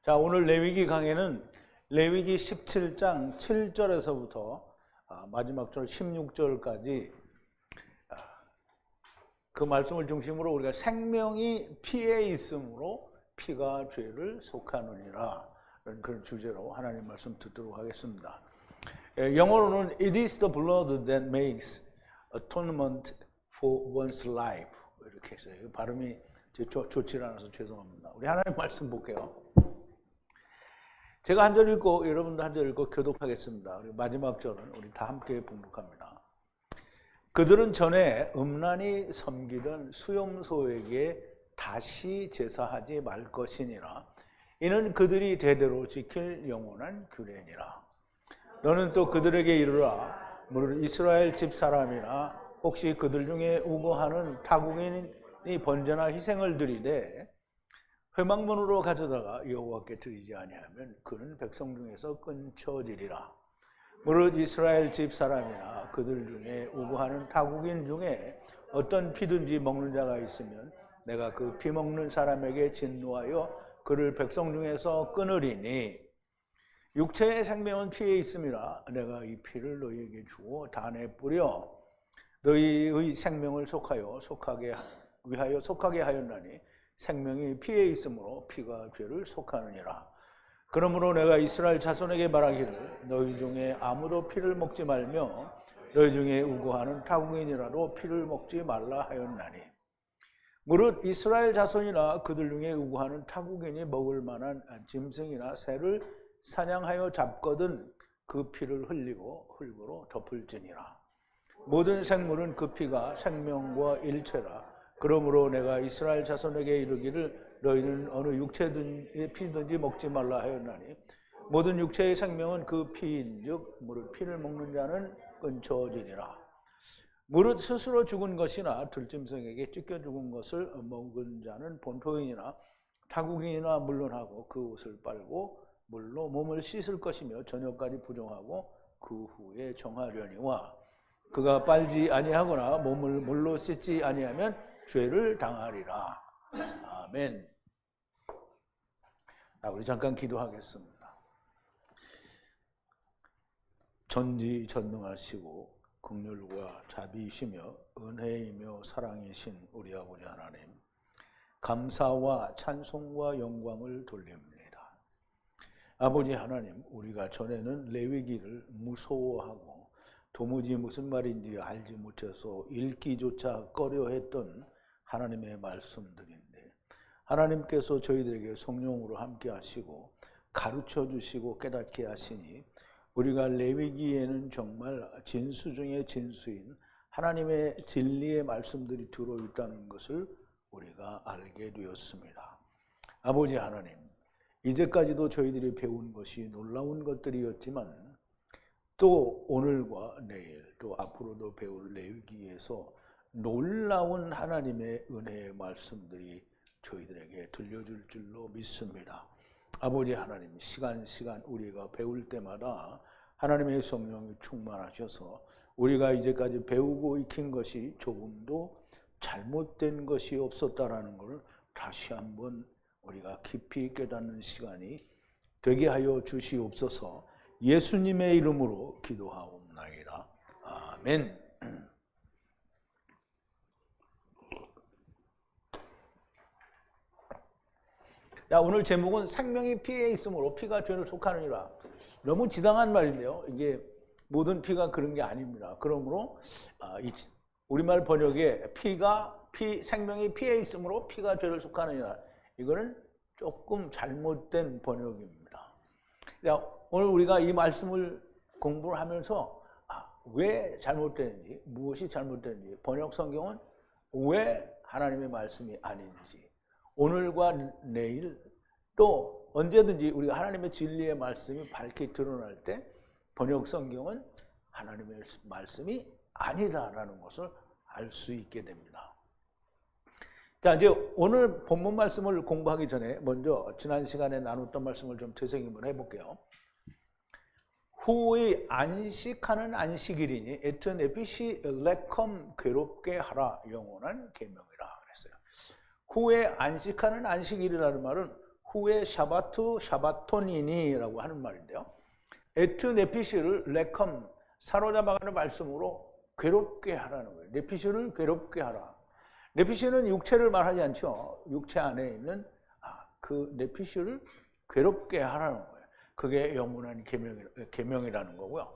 자, 오늘 레위기 강해는 레위기 17장 7절에서부터 마지막 절 16절까지 그 말씀을 중심으로 우리가 생명이 피에 있으므로 피가 죄를 속하느니라 그런 주제로 하나님 말씀 듣도록 하겠습니다. 영어로는 It is the blood that makes atonement for one's life 이렇게 했어요. 발음이 좋지 않아서 죄송합니다. 우리 하나님 말씀 볼게요. 제가 한 절 읽고 여러분도 한 절 읽고 교독하겠습니다. 우리 마지막 절은 우리 다 함께 봉독합니다. 그들은 전에 음란히 섬기던 수염소에게 다시 제사하지 말 것이니라. 이는 그들이 대대로 지킬 영원한 규례니라. 너는 또 그들에게 이르라. 무릇 이스라엘 집 사람이나 혹시 그들 중에 우거하는 타국인이 번제나 희생을 드리되 회막문으로 가져다가 여호와께 드리지 아니하면 그는 백성 중에서 끊쳐지리라. 무릇 이스라엘 집 사람이나 그들 중에 우거하는 타국인 중에 어떤 피든지 먹는 자가 있으면 내가 그 피 먹는 사람에게 진노하여 그를 백성 중에서 끊으리니 육체의 생명은 피에 있음이라. 내가 이 피를 너희에게 주어 단에 뿌려 너희의 생명을 속하게 하였나니 생명이 피에 있으므로 피가 죄를 속하느니라. 그러므로 내가 이스라엘 자손에게 말하기를 너희 중에 아무도 피를 먹지 말며 너희 중에 우고하는 타국인이라도 피를 먹지 말라 하였나니 무릇 이스라엘 자손이나 그들 중에 우고하는 타국인이 먹을 만한 짐승이나 새를 사냥하여 잡거든 그 피를 흘리고 흙으로 덮을지니라. 모든 생물은 그 피가 생명과 일체라. 그러므로 내가 이스라엘 자손에게 이르기를 너희는 어느 육체든지 피든지 먹지 말라 하였나니 모든 육체의 생명은 그 피인즉 무릇 피를 먹는 자는 끊쳐지니라. 무릇 스스로 죽은 것이나 들짐승에게 찢겨 죽은 것을 먹은 자는 본토인이나 타국인이나 물론하고 그 옷을 빨고 물로 몸을 씻을 것이며 저녁까지 부정하고 그 후에 정하려니와 그가 빨지 아니하거나 몸을 물로 씻지 아니하면 죄를 당하리라. 아멘. 자, 우리 잠깐 기도하겠습니다. 전지전능하시고 긍휼과 자비이시며 은혜이며 사랑이신 우리 아버지 하나님, 감사와 찬송과 영광을 돌립니다. 아버지 하나님, 우리가 전에는 레위기를 무서워하고 도무지 무슨 말인지 알지 못해서 읽기조차 꺼려했던 하나님의 말씀들인데 하나님께서 저희들에게 성령으로 함께 하시고 가르쳐 주시고 깨닫게 하시니 우리가 레위기에는 정말 진수 중에 진수인 하나님의 진리의 말씀들이 들어있다는 것을 우리가 알게 되었습니다. 아버지 하나님, 이제까지도 저희들이 배운 것이 놀라운 것들이었지만 또 오늘과 내일 또 앞으로도 배울 레위기에서 놀라운 하나님의 은혜의 말씀들이 저희들에게 들려줄 줄로 믿습니다. 아버지 하나님, 시간 우리가 배울 때마다 하나님의 성령이 충만하셔서 우리가 이제까지 배우고 익힌 것이 조금도 잘못된 것이 없었다라는 것을 다시 한번 우리가 깊이 깨닫는 시간이 되게 하여 주시옵소서. 예수님의 이름으로 기도하옵나이다. 아멘. 야, 오늘 제목은 생명이 피에 있으므로 피가 죄를 속하느니라. 너무 지당한 말인데요. 이게 모든 피가 그런 게 아닙니다. 그러므로 우리말 번역에 생명이 피에 있으므로 피가 죄를 속하느니라. 이거는 조금 잘못된 번역입니다. 야, 오늘 우리가 이 말씀을 공부를 하면서 왜 잘못되는지, 무엇이 잘못되는지, 번역 성경은 왜 하나님의 말씀이 아닌지, 오늘과 내일 또 언제든지 우리가 하나님의 진리의 말씀이 밝게 드러날 때 번역 성경은 하나님의 말씀이 아니다라는 것을 알 수 있게 됩니다. 자, 이제 오늘 본문 말씀을 공부하기 전에 먼저 지난 시간에 나눴던 말씀을 좀 되새김을 해볼게요. 후의 안식하는 안식일이니 에튼 에피시 레컴 괴롭게 하라 영원한 계명이라 그랬어요. 후에 안식하는 안식일이라는 말은 후에 샤바투 샤바토니니라고 하는 말인데요. 에트 네피시를 레컴 사로잡아가는 말씀으로 괴롭게 하라는 거예요. 네피시를 괴롭게 하라. 네피시는 육체를 말하지 않죠. 육체 안에 있는 그 네피시를 괴롭게 하라는 거예요. 그게 영원한 계명이라는 거고요.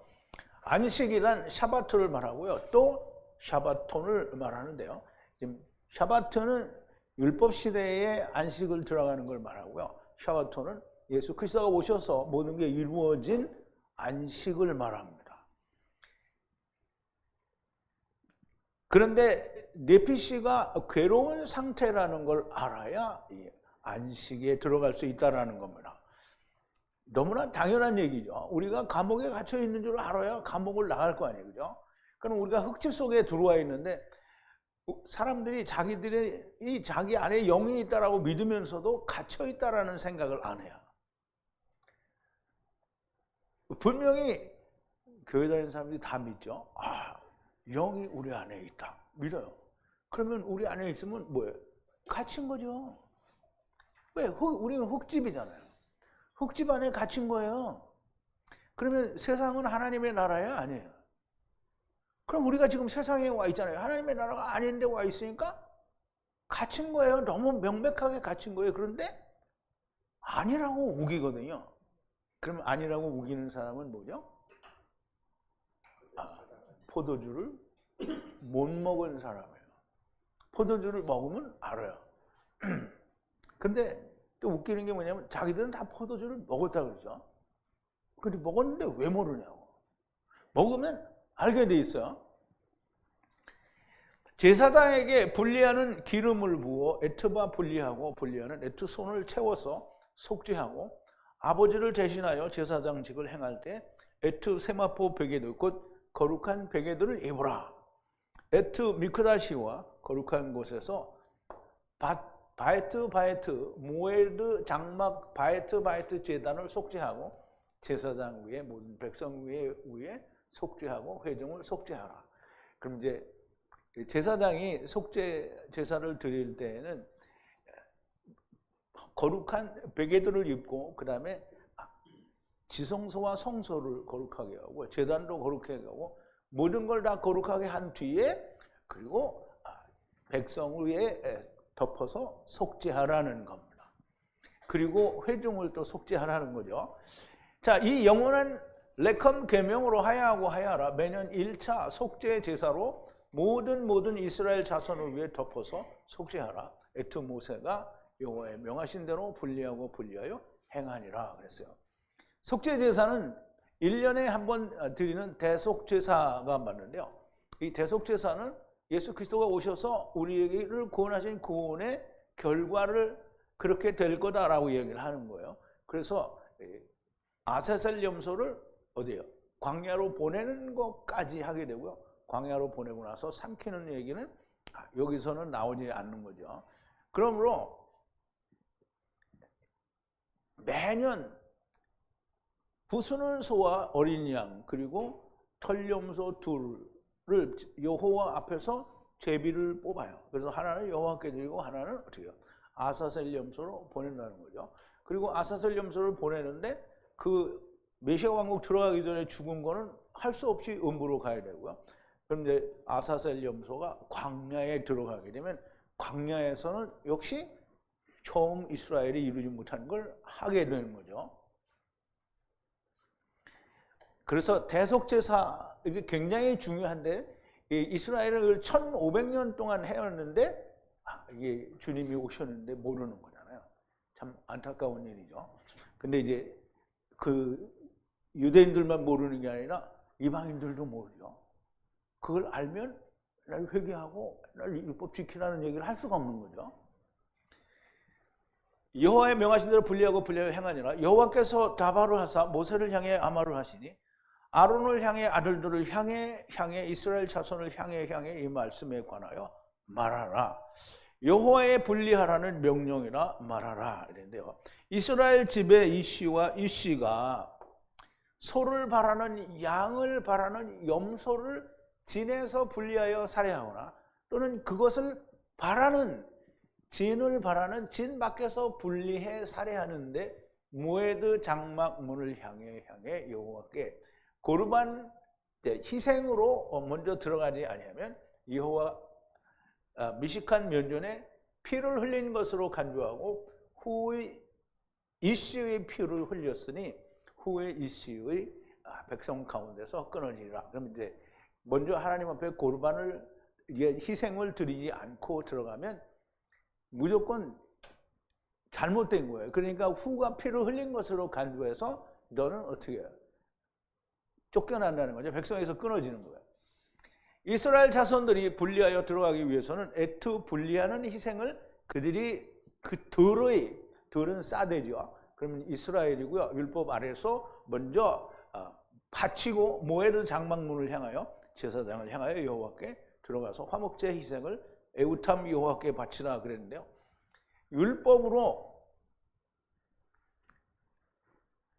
안식이란 샤바트를 말하고요. 또 샤바톤을 말하는데요. 지금 샤바트는 율법 시대에 안식을 들어가는 걸 말하고요. 샤바톤은 예수 그리스도가 오셔서 모든 게 이루어진 안식을 말합니다. 그런데 네피시가 괴로운 상태라는 걸 알아야 안식에 들어갈 수 있다는 겁니다. 너무나 당연한 얘기죠. 우리가 감옥에 갇혀 있는 줄 알아야 감옥을 나갈 거 아니에요. 그죠? 그럼 우리가 흙집 속에 들어와 있는데 사람들이 자기들이 자기 안에 영이 있다라고 믿으면서도 갇혀 있다라는 생각을 안 해요. 분명히 교회 다니는 사람들이 다 믿죠. 영이 우리 안에 있다. 믿어요. 그러면 우리 안에 있으면 뭐예요? 갇힌 거죠. 왜? 우리는 흙집이잖아요. 흙집 안에 갇힌 거예요. 그러면 세상은 하나님의 나라야? 아니에요. 그럼 우리가 지금 세상에 와 있잖아요. 하나님의 나라가 아닌데 와 있으니까 갇힌 거예요. 너무 명백하게 갇힌 거예요. 그런데 아니라고 우기거든요. 그러면 아니라고 우기는 사람은 뭐죠? 포도주를 못 먹은 사람이에요. 포도주를 먹으면 알아요. 근데 또 웃기는 게 뭐냐면 자기들은 다 포도주를 먹었다 그러죠. 근데 먹었는데 왜 모르냐고. 먹으면 알게 돼 있어요. 제사장에게 분리하는 기름을 부어 에트바 분리하는 에트 손을 채워서 속죄하고 아버지를 대신하여 제사장직을 행할 때 에트 세마포 베개들 곧 거룩한 베개들을 입으라. 에트 미크다시와 거룩한 곳에서 바에트 모에드 장막 바에트 제단을 속죄하고 제사장 위에 모든 백성 위에 속죄하고 회중을 속죄하라. 그럼 이제 제사장이 속죄 제사를 드릴 때에는 거룩한 베개들을 입고 그 다음에 지성소와 성소를 거룩하게 하고 제단도 거룩하게 하고 모든 걸 다 거룩하게 한 뒤에 그리고 백성 위에 덮어서 속죄하라는 겁니다. 그리고 회중을 또 속죄하라는 거죠. 자, 이 영원한 레컴 계명으로 하야하고 하야라 매년 1차 속죄 제사로 모든 이스라엘 자손을 위해 덮어서 속죄하라. 에트 모세가 여호와의 명하신 대로 분리하여 행하니라 그랬어요. 속죄 제사는 1년에 한 번 드리는 대속 제사가 맞는데요. 이 대속 제사는 예수 그리스도가 오셔서 우리를 구원하신 구원의 결과를 그렇게 될 거다라고 얘기를 하는 거예요. 그래서 아세셀 염소를 어디요? 광야로 보내는 것까지 하게 되고요. 광야로 보내고 나서 삼키는 얘기는 여기서는 나오지 않는 거죠. 그러므로 매년 부수는 소와 어린 양 그리고 털염소 둘을 여호와 앞에서 제비를 뽑아요. 그래서 하나는 여호와께 드리고 하나는 어떻게 해요? 아사셀 염소로 보낸다는 거죠. 그리고 아사셀 염소를 보내는데 그 메시아 왕국 들어가기 전에 죽은 거는 할 수 없이 음부로 가야 되고요. 그럼 이제 아사셀 염소가 광야에 들어가게 되면 광야에서는 역시 처음 이스라엘이 이루지 못한 걸 하게 되는 거죠. 그래서 대속제사 이게 굉장히 중요한데 이스라엘을 1500년 동안 해왔는데 이게 주님이 오셨는데 모르는 거잖아요. 참 안타까운 일이죠. 근데 이제 그 유대인들만 모르는 게 아니라 이방인들도 모르죠. 그걸 알면 날 회개하고 날 율법 지키라는 얘기를 할 수가 없는 거죠. 여호와의 명하신 대로 분리하여 행하니라. 여호와께서 다바로 하사 모세를 향해 아마를 하시니 아론을 향해 아들들을 향해 이스라엘 자손을 향해 이 말씀에 관하여 말하라. 여호와의 분리하라는 명령이라 말하라 이랬는데요. 이스라엘 집의 이씨가 소를 바라는 양을 바라는 염소를 진에서 분리하여 살해하거나 또는 그것을 바라는 진을 바라는 진 밖에서 분리해 살해하는데 모에드 장막문을 향해 여호와께 고르반 희생으로 먼저 들어가지 아니하면 여호와 미식한 면전에 피를 흘린 것으로 간주하고 후의 이씨의 피를 흘렸으니 후의 이씨의 백성 가운데서 끊어지리라. 그럼 이제 먼저 하나님 앞에 고르반을 희생을 드리지 않고 들어가면 무조건 잘못된 거예요. 그러니까 후가 피를 흘린 것으로 간주해서 너는 어떻게 해요? 쫓겨난다는 거죠. 백성에서 끊어지는 거예요. 이스라엘 자손들이 분리하여 들어가기 위해서는 에트 분리하는 희생을 그들이 그 들은 싸대죠. 그러면 이스라엘이고요. 율법 아래서 먼저 바치고 모에드 장막문을 향하여 제사장을 향하여 여호와께 들어가서 화목제 희생을 에우탐 여호와께 바치라 그랬는데요. 율법으로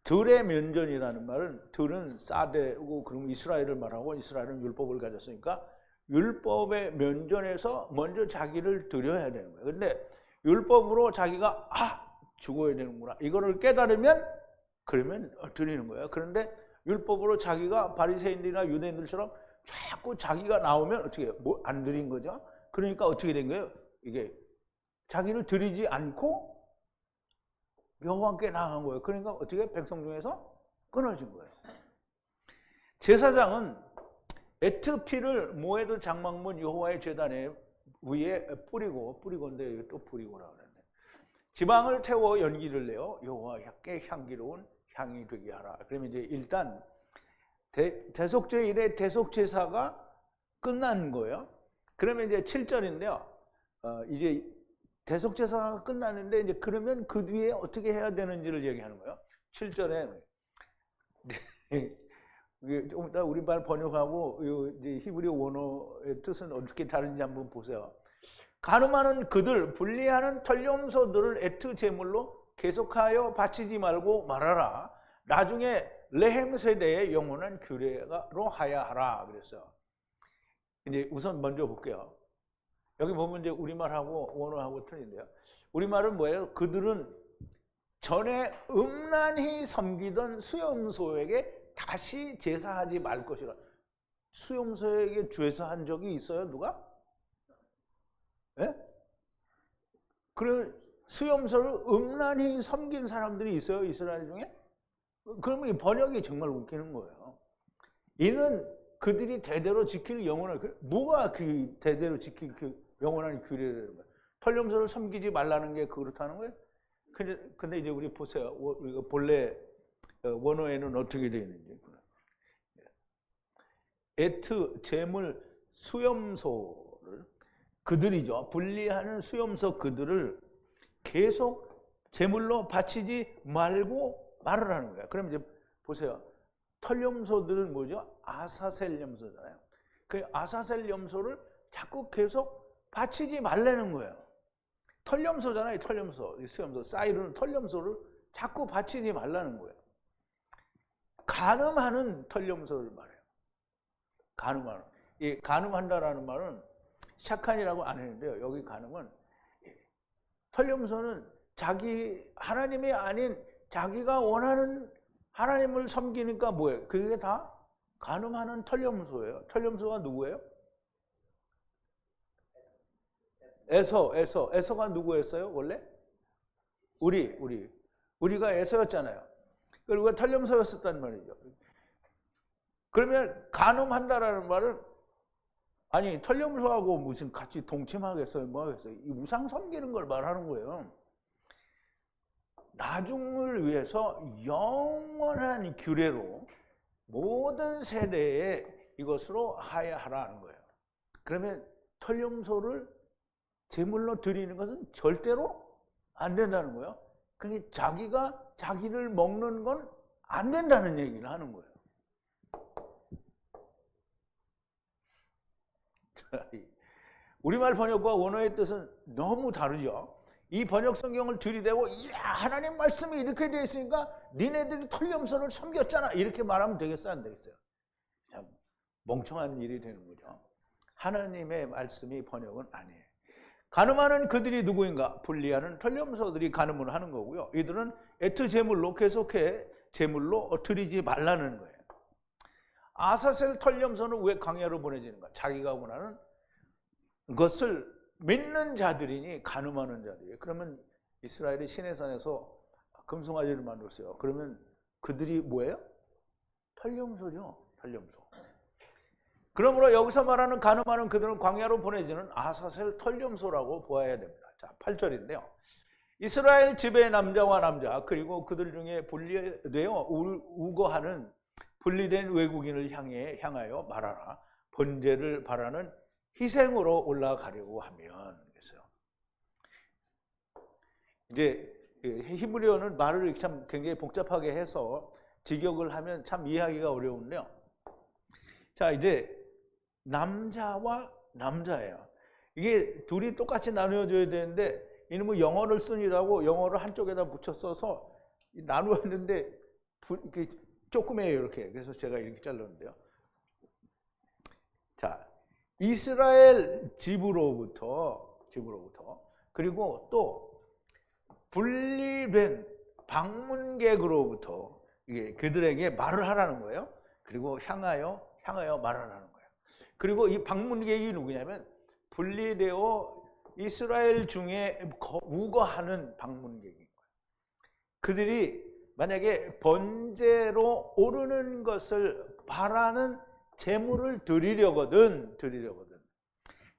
들의 면전이라는 말은 들은 싸대고 그러면 이스라엘을 말하고 이스라엘은 율법을 가졌으니까 율법의 면전에서 먼저 자기를 드려야 되는 거예요. 근데 율법으로 자기가 죽어야 되는구나 이거를 깨달으면 그러면 드리는 거예요. 그런데 율법으로 자기가 바리새인들이나 유대인들처럼 자꾸 자기가 나오면 어떻게 해요? 뭐 안 드린 거죠. 그러니까 어떻게 된 거예요? 이게 자기를 드리지 않고 여호와께 나아간 거예요. 그러니까 어떻게 백성 중에서 끊어진 거예요. 제사장은 에트 피를 모에드 장막문 여호와의 제단에 위에 뿌리고인데 또 뿌리고라 그랬네. 지방을 태워 연기를 내어 여호와께 향기로운 향이 되게 하라. 그러면 이제 일단 대속죄일에 대속제사가 끝난 거예요. 그러면 이제 7절인데요. 이제 대속제사가 끝나는데 이제 그러면 그 뒤에 어떻게 해야 되는지를 얘기하는 거예요. 7절에 좀 이따 우리말 번역하고 이제 히브리어 원어의 뜻은 어떻게 다른지 한번 보세요. 간음하는 그들, 분리하는 털염소들을 에트 제물로 계속하여 바치지 말고 말하라. 나중에 레헴 세대의 영원한 규례로 하야 하라 그랬어요. 이제 우선 먼저 볼게요. 여기 보면 이제 우리말하고 원어하고 틀린데요. 우리말은 뭐예요? 그들은 전에 음란히 섬기던 수염소에게 다시 제사하지 말 것이라. 수염소에게 제사한 적이 있어요? 누가? 예? 그래 수염소를 음란히 섬긴 사람들이 있어요? 이스라엘 중에? 그러면 이 번역이 정말 웃기는 거예요. 이는 그들이 대대로 지킬 영원한 뭐가 그 대대로 지킬 그 영원한 규례라는 거예요. 털염소를 섬기지 말라는 게 그렇다는 거예요. 근데 이제 우리 보세요. 우리가 본래 원어에는 어떻게 되어 있는지. 에트 제물 수염소를 그들이죠. 분리하는 수염소 그들을 계속 제물로 바치지 말고 말을 하는 거예요. 그럼 이제 보세요. 털염소들은 뭐죠? 아사셀 염소잖아요. 그 아사셀 염소를 자꾸 계속 바치지 말라는 거예요. 털염소잖아요. 털염소. 수염소. 사이르는 털염소를 자꾸 바치지 말라는 거예요. 간음하는 털염소를 말해요. 간음하는. 이 간음한다라는 말은 샤칸이라고 안 했는데요. 여기 간음은 털염소는 자기 하나님이 아닌 자기가 원하는 하나님을 섬기니까 뭐예요? 그게 다 간음하는 털염소예요. 털염소가 누구예요? 에서가 누구였어요? 원래? 우리가 에서였잖아요. 그리고 털염소였었단 말이죠. 그러면 간음한다라는 말은 아니 털염소하고 무슨 같이 동침하겠어요? 뭐 하겠어요? 이 우상 섬기는 걸 말하는 거예요. 나중을 위해서 영원한 규례로 모든 세대에 이것으로 하야 하라는 거예요. 그러면 털염소를 제물로 드리는 것은 절대로 안 된다는 거예요. 그러니까 자기가 자기를 먹는 건 안 된다는 얘기를 하는 거예요. 우리말 번역과 원어의 뜻은 너무 다르죠. 이 번역 성경을 들이대고 이야 하나님 말씀이 이렇게 되어 있으니까 니네들이 털염소를 섬겼잖아 이렇게 말하면 되겠어요? 안 되겠어요? 참 멍청한 일이 되는 거죠. 하나님의 말씀이 번역은 아니에요. 간음하는 그들이 누구인가? 불리하는 털렴소들이 간음을 하는 거고요. 이들은 애트 제물로 계속해 제물로 드리지 말라는 거예요. 아사셀 털렴소는 왜 광야로 보내지는가? 자기가 원하는 것을 믿는 자들이니 간음하는 자들이에요. 그러면 이스라엘이 시내산에서 금송아지를 만들었어요. 그러면 그들이 뭐예요? 털렴소죠. 털렴소. 그러므로 여기서 말하는 간음하는 그들은 광야로 보내지는 아사셀 털렴소라고 보아야 됩니다. 자, 8절인데요. 이스라엘 집의 남자와 남자 그리고 그들 중에 분리되어 우거하는 분리된 외국인을 향하여 말하라. 번제를 바라는 희생으로 올라가려고 하면. 그래서요. 이제 히브리어는 말을 참 굉장히 복잡하게 해서 직역을 하면 참 이해하기가 어려운데요. 자, 이제 남자와 남자예요. 이게 둘이 똑같이 나누어져야 되는데 이는 뭐 영어를 쓰느라고 영어를 한쪽에다 붙여 써서 나누었는데 이렇게 조그매요 이렇게. 그래서 제가 이렇게 잘랐는데요. 자, 이스라엘 집으로부터 그리고 또 분리된 방문객으로부터 이게 그들에게 말을 하라는 거예요. 그리고 향하여 말하라는 거예요. 그리고 이 방문객이 누구냐면 분리되어 이스라엘 중에 우거하는 방문객인 거예요. 그들이 만약에 번제로 오르는 것을 바라는 제물을 드리려거든.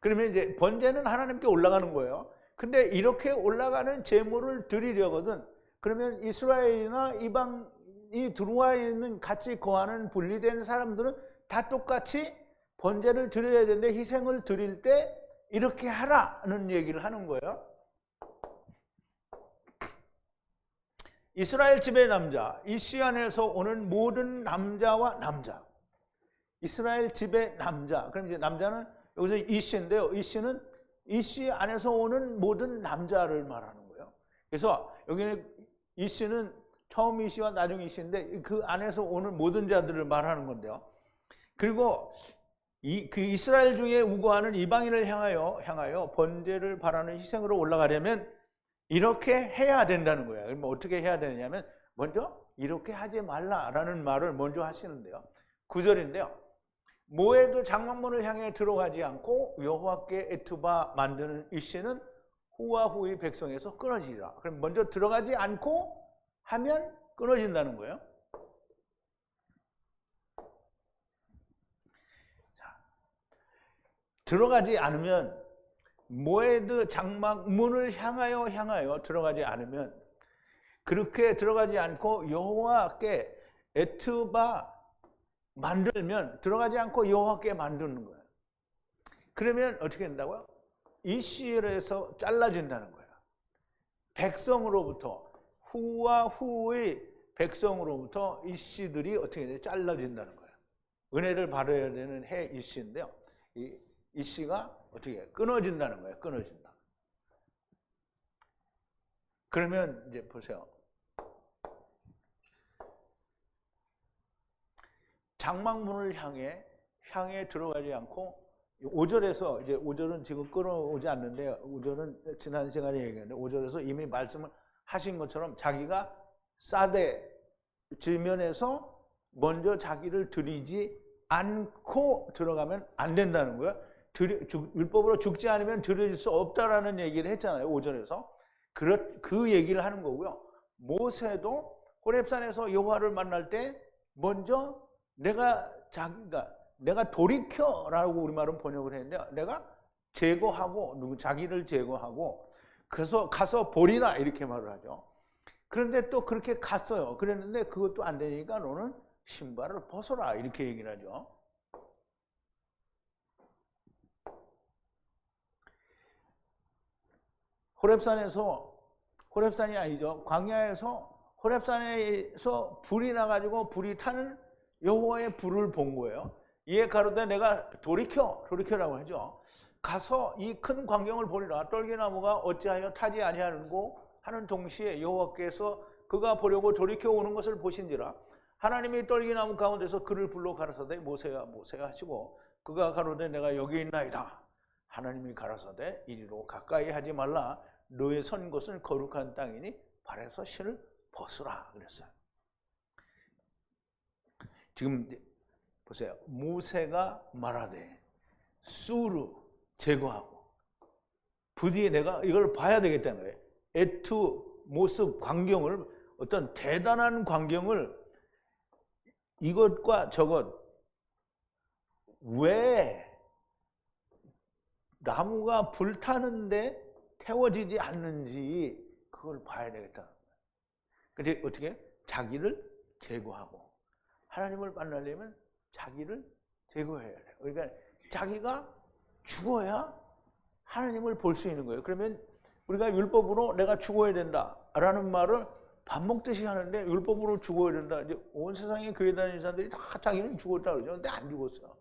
그러면 이제 번제는 하나님께 올라가는 거예요. 근데 이렇게 올라가는 제물을 드리려거든. 그러면 이스라엘이나 이방이 들어와 있는 같이 거하는 분리된 사람들은 다 똑같이 번제를 드려야 되는데 희생을 드릴 때 이렇게 하라는 얘기를 하는 거예요. 이스라엘 집의 남자, 이씨 안에서 오는 모든 남자와 남자. 이스라엘 집의 남자. 그럼 이제 남자는 여기서 이씨인데요. 이씨는 이씨 안에서 오는 모든 남자를 말하는 거예요. 그래서 여기는 이씨는 처음 이씨와 나중 이씨인데 그 안에서 오는 모든 자들을 말하는 건데요. 그리고 그 이스라엘 중에 우거하는 이방인을 향하여 번제를 바라는 희생으로 올라가려면 이렇게 해야 된다는 거예요. 그럼 어떻게 해야 되냐면 먼저 이렇게 하지 말라라는 말을 먼저 하시는데요. 9절인데요. 모에도 장막문을 향해 들어가지 않고 여호와께 에투바 만드는 이씨는 후와 후의 백성에서 끊어지리라. 그럼 먼저 들어가지 않고 하면 끊어진다는 거예요. 들어가지 않으면 모에드 장막문을 향하여 들어가지 않으면 그렇게 들어가지 않고 여호와께 에투바 만들면 들어가지 않고 여호와께 만드는 거예요. 그러면 어떻게 된다고요? 이시엘에서 잘라진다는 거예요. 백성으로부터 후와 후의 백성으로부터 이씨들이 어떻게 돼요? 잘라진다는 거예요. 은혜를 받아야 되는 해 이씨인데요. 이씨가 어떻게 끊어진다는 거예요. 끊어진다. 그러면 이제 보세요. 장막문을 향해 들어가지 않고 5절에서 이제 5절은 지금 끊어오지 않는데 5절은 지난 시간에 얘기했는데 5절에서 이미 말씀을 하신 것처럼 자기가 사대 지면에서 먼저 자기를 드리지 않고 들어가면 안 된다는 거예요. 율법으로 죽지 않으면 드릴 수 없다라는 얘기를 했잖아요. 5절에서. 그 얘기를 하는 거고요. 모세도 호렙산에서 여호와를 만날 때 먼저 내가 돌이켜라고 우리말은 번역을 했는데 내가 제거하고 자기를 제거하고 그래서 가서 보리라 이렇게 말을 하죠. 그런데 또 그렇게 갔어요. 그랬는데 그것도 안 되니까 너는 신발을 벗어라 이렇게 얘기를 하죠. 호렙산이 아니죠. 광야에서 호렙산에서 불이 나가지고 불이 타는 여호와의 불을 본 거예요. 이에 가로되 내가 돌이켜라고 하죠. 가서 이 큰 광경을 보리라. 떨기나무가 어찌하여 타지 아니하는고 하는 동시에 여호와께서 그가 보려고 돌이켜 오는 것을 보신지라. 하나님이 떨기나무 가운데서 그를 불러 가라사대 모세야 모세야 하시고 그가 가로되 내가 여기 있나이다 하나님이 가라사대 이리로 가까이 하지 말라. 너의 선 곳은 거룩한 땅이니 발에서 신을 벗으라 그랬어요. 지금 보세요. 모세가 말하되 수르 제거하고 부디에 내가 이걸 봐야 되겠다는 거예요. 에투 모습 광경을, 어떤 대단한 광경을, 이것과 저것, 왜 나무가 불타는데 태워지지 않는지 그걸 봐야 되겠다. 근데 어떻게? 자기를 제거하고. 하나님을 만나려면 자기를 제거해야 돼요. 그러니까 자기가 죽어야 하나님을 볼 수 있는 거예요. 그러면 우리가 율법으로 내가 죽어야 된다라는 말을 밥 먹듯이 하는데 율법으로 죽어야 된다. 이제 온 세상에 교회 다니는 사람들이 다 자기는 죽었다 그러죠. 근데 안 죽었어요.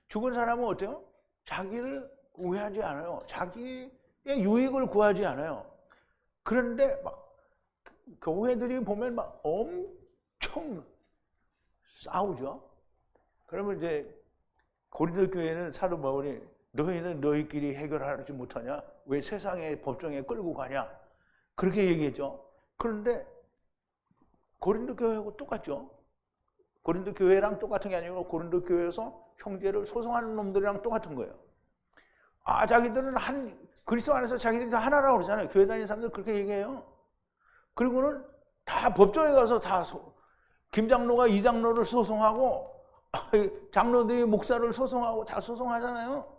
죽은 사람은 어때요? 자기를 구하지 않아요. 자기의 유익을 구하지 않아요. 그런데 막 교회들이 보면 막 엄청 싸우죠. 그러면 이제 고린도 교회는 사도 바울이 너희는 너희끼리 해결하지 못하냐? 왜 세상의 법정에 끌고 가냐? 그렇게 얘기했죠. 그런데 고린도 교회하고 똑같죠. 고린도 교회랑 똑같은 게 아니고 고린도 교회에서 형제를 소송하는 놈들이랑 똑같은 거예요. 아, 자기들은 그리스도 안에서 자기들이 다 하나라고 그러잖아요. 교회 다니는 사람들 그렇게 얘기해요. 그리고는 다 법정에 가서 다 김장로가 이장로를 소송하고 장로들이 목사를 소송하고 다 소송하잖아요.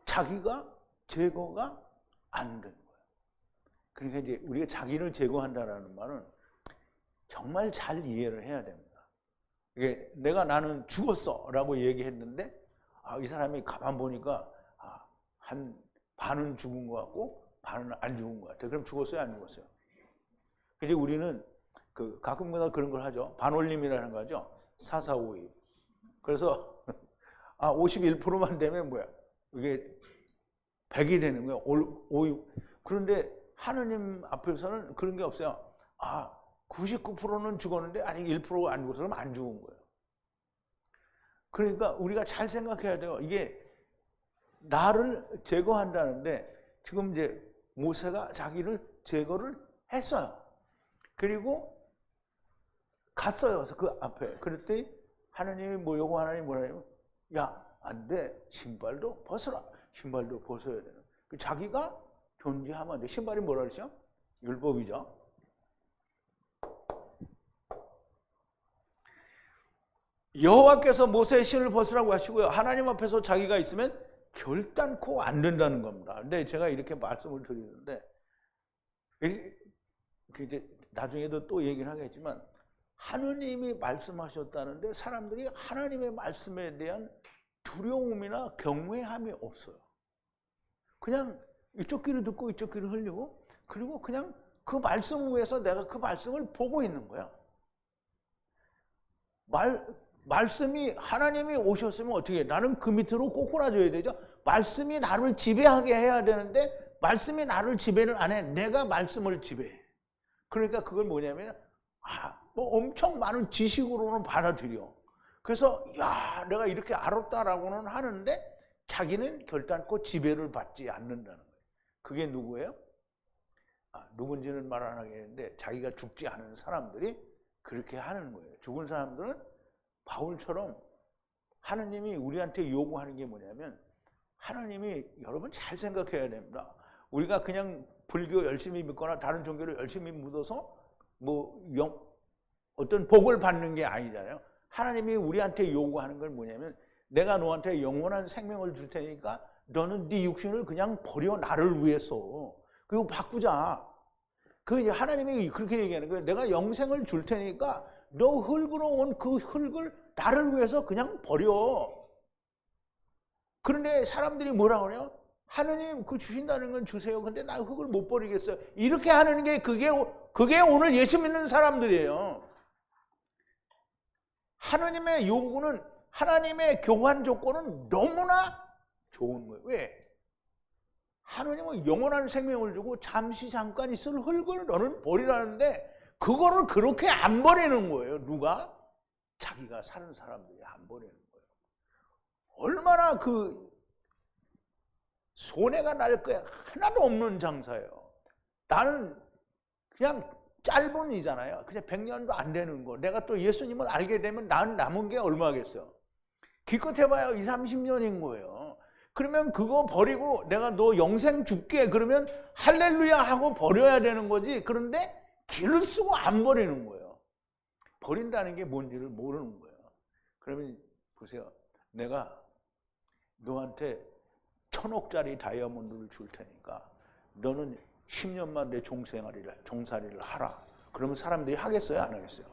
자기가 제거가 안 된 거예요. 그러니까 이제 우리가 자기를 제거한다는 말은 정말 잘 이해를 해야 됩니다. 이게 내가 나는 죽었어 라고 얘기했는데 이 사람이 가만 보니까 한 반은 죽은 것 같고 반은 안 죽은 것 같아요. 그럼 죽었어요, 안 죽었어요? 근데 우리는 가끔가다 그런 걸 하죠. 반올림이라는 거 하죠. 4452. 그래서 51%만 되면 뭐야? 이게 100이 되는 거예요. 그런데 하느님 앞에서는 그런 게 없어요. 99%는 죽었는데 아직 1%가 안 죽어서 그러면 안 죽은 거예요. 그러니까 우리가 잘 생각해야 돼요. 이게 나를 제거한다는데 지금 이제 모세가 자기를 제거를 했어요. 그리고 갔어요. 그래서 그 앞에. 그랬더니 하나님이 하나님이 뭐라냐면 야, 안 돼. 신발도 벗어라. 신발도 벗어야 되는. 자기가 존재하면 안 돼. 신발이 뭐라 그러죠? 율법이죠. 여호와께서 모세의 신을 벗으라고 하시고요. 하나님 앞에서 자기가 있으면 결단코 안 된다는 겁니다. 근데 제가 이렇게 말씀을 드리는데 이제 나중에도 또 얘기를 하겠지만 하느님이 말씀하셨다는데 사람들이 하나님의 말씀에 대한 두려움이나 경외함이 없어요. 그냥 이쪽 귀를 듣고 이쪽 귀를 흘리고 그리고 그냥 그 말씀 위에서 내가 그 말씀을 보고 있는 거야. 말씀이 하나님이 오셨으면 어떻게 해? 나는 그 밑으로 꼬꾸라져야 되죠. 말씀이 나를 지배하게 해야 되는데 말씀이 나를 지배를 안 해. 내가 말씀을 지배해. 그러니까 그걸 뭐냐면 엄청 많은 지식으로는 받아들여. 그래서 야, 내가 이렇게 알았다라고는 하는데 자기는 결단코 지배를 받지 않는다는 거예요. 그게 누구예요? 누군지는 말 안 하겠는데 자기가 죽지 않은 사람들이 그렇게 하는 거예요. 죽은 사람들은 바울처럼 하느님이 우리한테 요구하는 게 뭐냐면 하나님이 여러분 잘 생각해야 됩니다. 우리가 그냥 불교 열심히 믿거나 다른 종교를 열심히 믿어서 어떤 복을 받는 게 아니잖아요. 하나님이 우리한테 요구하는 건 뭐냐면 내가 너한테 영원한 생명을 줄 테니까 너는 네 육신을 그냥 버려 나를 위해서. 그리고 바꾸자. 이제 하나님이 그렇게 얘기하는 거예요. 내가 영생을 줄 테니까 너 흙으로 온 그 흙을 나를 위해서 그냥 버려. 그런데 사람들이 뭐라 그래요? 하느님 그 주신다는 건 주세요. 근데 나 흙을 못 버리겠어요. 이렇게 하는 게 그게 오늘 예수 믿는 사람들이에요. 하느님의 요구는 하나님의 교환 조건은 너무나 좋은 거예요. 왜? 하느님은 영원한 생명을 주고 잠깐 있을 흙을 너는 버리라는데 그거를 그렇게 안 버리는 거예요. 누가? 자기가 사는 사람들이 안 버리는 거예요. 얼마나 그 손해가 날 거야. 하나도 없는 장사예요. 나는 그냥 짧은 이잖아요. 그냥 100년도 안 되는 거. 내가 또 예수님을 알게 되면 난 남은 게 얼마겠어. 기껏 해봐야 20, 30년인 거예요. 그러면 그거 버리고 내가 너 영생 줄게 그러면 할렐루야 하고 버려야 되는 거지. 그런데 길을 쓰고 안 버리는 거예요. 버린다는 게 뭔지를 모르는 거예요. 그러면 보세요. 내가 너한테 1000억짜리 다이아몬드를 줄 테니까 너는 10년만 내 종살이를 하라. 그러면 사람들이 하겠어요? 안 하겠어요?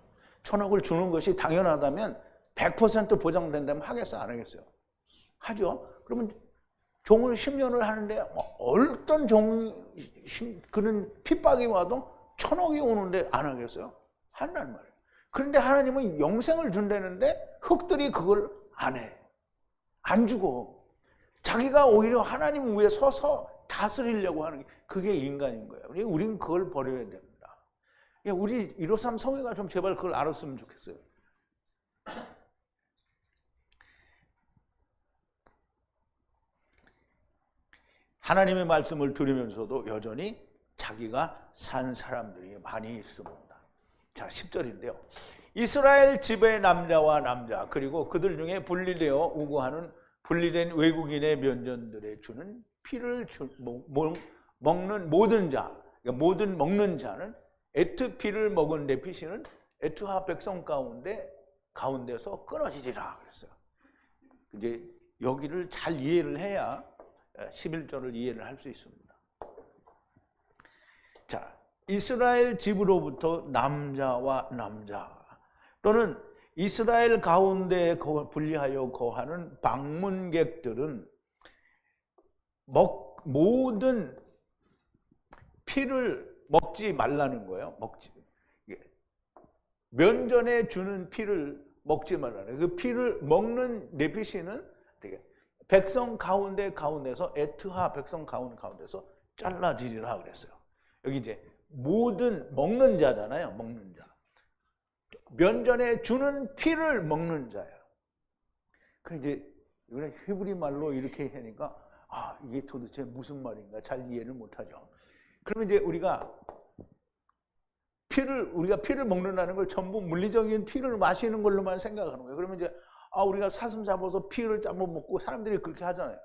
1000억을 주는 것이 당연하다면 100% 보장된다면 하겠어요? 안 하겠어요? 하죠. 그러면 종을 10년을 하는데 어떤 그런 핍박이 와도 1000억이 오는데 안 하겠어요? 한단 말이에요. 그런데 하나님은 영생을 준다는데 흑들이 그걸 안 해. 안 주고 자기가 오히려 하나님 위에 서서 다스리려고 하는 게 그게 인간인 거예요. 우리는 그걸 버려야 됩니다. 우리 153 성회가 좀 제발 그걸 알았으면 좋겠어요. 하나님의 말씀을 들으면서도 여전히 자기가 산 사람들이 많이 있습니다. 자, 10절인데요. 이스라엘 집의 남자와 남자 그리고 그들 중에 분리되어 우고하는 분리된 외국인의 면전들에 주는 피를 먹는 모든 자, 그러니까 모든 먹는 자는 에트 피를 먹은 네피시는 에트하 백성 가운데서 끊어지리라 그랬어요. 이제 여기를 잘 이해를 해야 11절을 이해를 할 수 있습니다. 자, 이스라엘 집으로부터 남자와 남자 또는 이스라엘 가운데 분리하여 거하는 방문객들은 모든 피를 먹지 말라는 거예요. 면전에 주는 피를 먹지 말라는 거예요. 그 피를 먹는 네피시는 백성 가운데서 에트하 백성 가운데서 잘라지리라 그랬어요. 여기 이제 모든 먹는 자잖아요. 먹는 자. 면전에 주는 피를 먹는 자예요. 그 이제 이번에 히브리 말로 이렇게 하니까 이게 도대체 무슨 말인가 잘 이해를 못하죠. 그러면 이제 우리가 피를 먹는다는 걸 전부 물리적인 피를 마시는 걸로만 생각하는 거예요. 그러면 이제 우리가 사슴 잡아서 피를 잡아 먹고 사람들이 그렇게 하잖아요.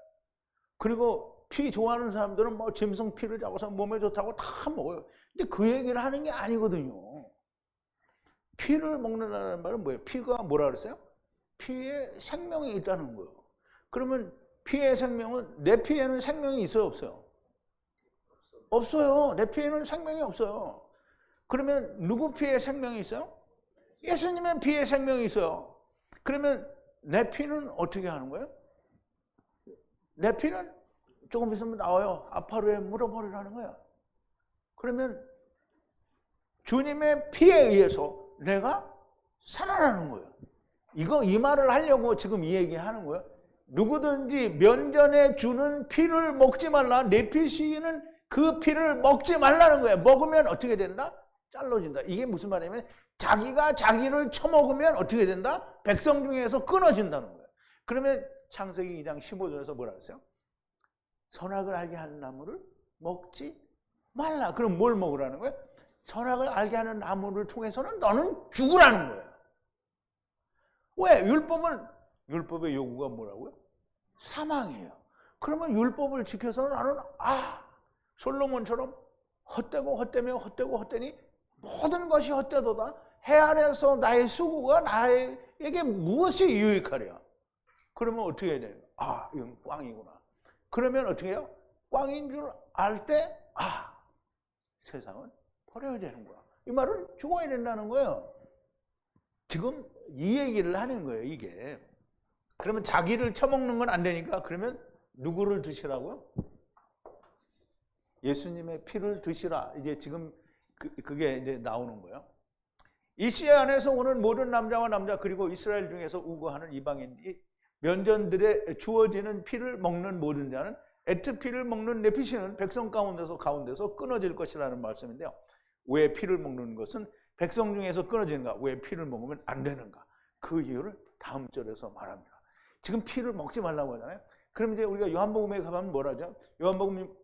그리고 피 좋아하는 사람들은 뭐 짐승 피를 잡아서 몸에 좋다고 다 먹어요. 근데 그 얘기를 하는 게 아니거든요. 피를 먹는다는 말은 뭐예요? 피가 뭐라 그랬어요? 피에 생명이 있다는 거예요. 그러면 피의 생명은 내 피에는 생명이 있어요, 없어요? 없어요. 내 피에는 생명이 없어요. 그러면 누구 피에 생명이 있어요? 예수님의 피에 생명이 있어요. 그러면 내 피는 어떻게 하는 거예요? 내 피는 조금 있으면 나와요. 아파루에 물어버리라는 거예요. 그러면 주님의 피에 의해서 내가 살아나는 거예요. 이 말을 하려고 지금 이 얘기하는 거예요. 누구든지 면전에 주는 피를 먹지 말라. 네피시는 그 피를 먹지 말라는 거예요. 먹으면 어떻게 된다? 잘라진다. 이게 무슨 말이냐면 자기가 자기를 처먹으면 어떻게 된다? 백성 중에서 끊어진다는 거예요. 그러면 창세기 2장 15절에서 뭐라 그랬어요? 선악을 알게 하는 나무를 먹지 말라. 그럼 뭘 먹으라는 거예요? 선악을 알게 하는 나무를 통해서는 너는 죽으라는 거예요. 왜? 율법의 요구가 뭐라고요? 사망이에요. 그러면 율법을 지켜서는 나는 솔로몬처럼 헛되니 모든 것이 헛되도다. 해 아래서 나의 수고가 나에게 무엇이 유익하랴? 그러면 어떻게 해야 돼요? 이건 꽝이구나. 그러면 어떻게 해요? 꽝인 줄 알 때 세상은 버려야 되는 거야. 이 말은 죽어야 된다는 거예요. 지금 이 얘기를 하는 거예요, 이게. 그러면 자기를 처먹는 건 안 되니까 그러면 누구를 드시라고요? 예수님의 피를 드시라. 이제 지금 그게 이제 나오는 거예요. 이 시대 안에서 오는 모든 남자와 남자 그리고 이스라엘 중에서 우거하는 이방인이 면전들에 주어지는 피를 먹는 모든 자는 에트 피를 먹는 네피시는 백성 가운데서 끊어질 것이라는 말씀인데요. 왜 피를 먹는 것은 백성 중에서 끊어지는가? 왜 피를 먹으면 안 되는가? 그 이유를 다음 절에서 말합니다. 지금 피를 먹지 말라고 하잖아요. 그럼 이제 우리가 요한복음에 가면 뭐라죠? 요한복음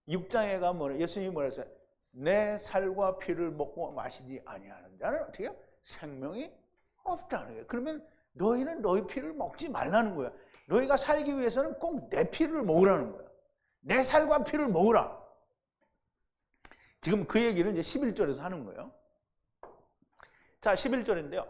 6장에 가면 뭐라, 예수님이 뭐라 했어요? 내 살과 피를 먹고 마시지 아니하는 자는 어떻게 해요? 생명이 없다는 거예요. 그러면 너희는 너희 피를 먹지 말라는 거야. 너희가 살기 위해서는 꼭 내 피를 먹으라는 거야. 내 살과 피를 먹으라. 지금 그 얘기를 이제 11절에서 하는 거예요. 자, 11절인데요.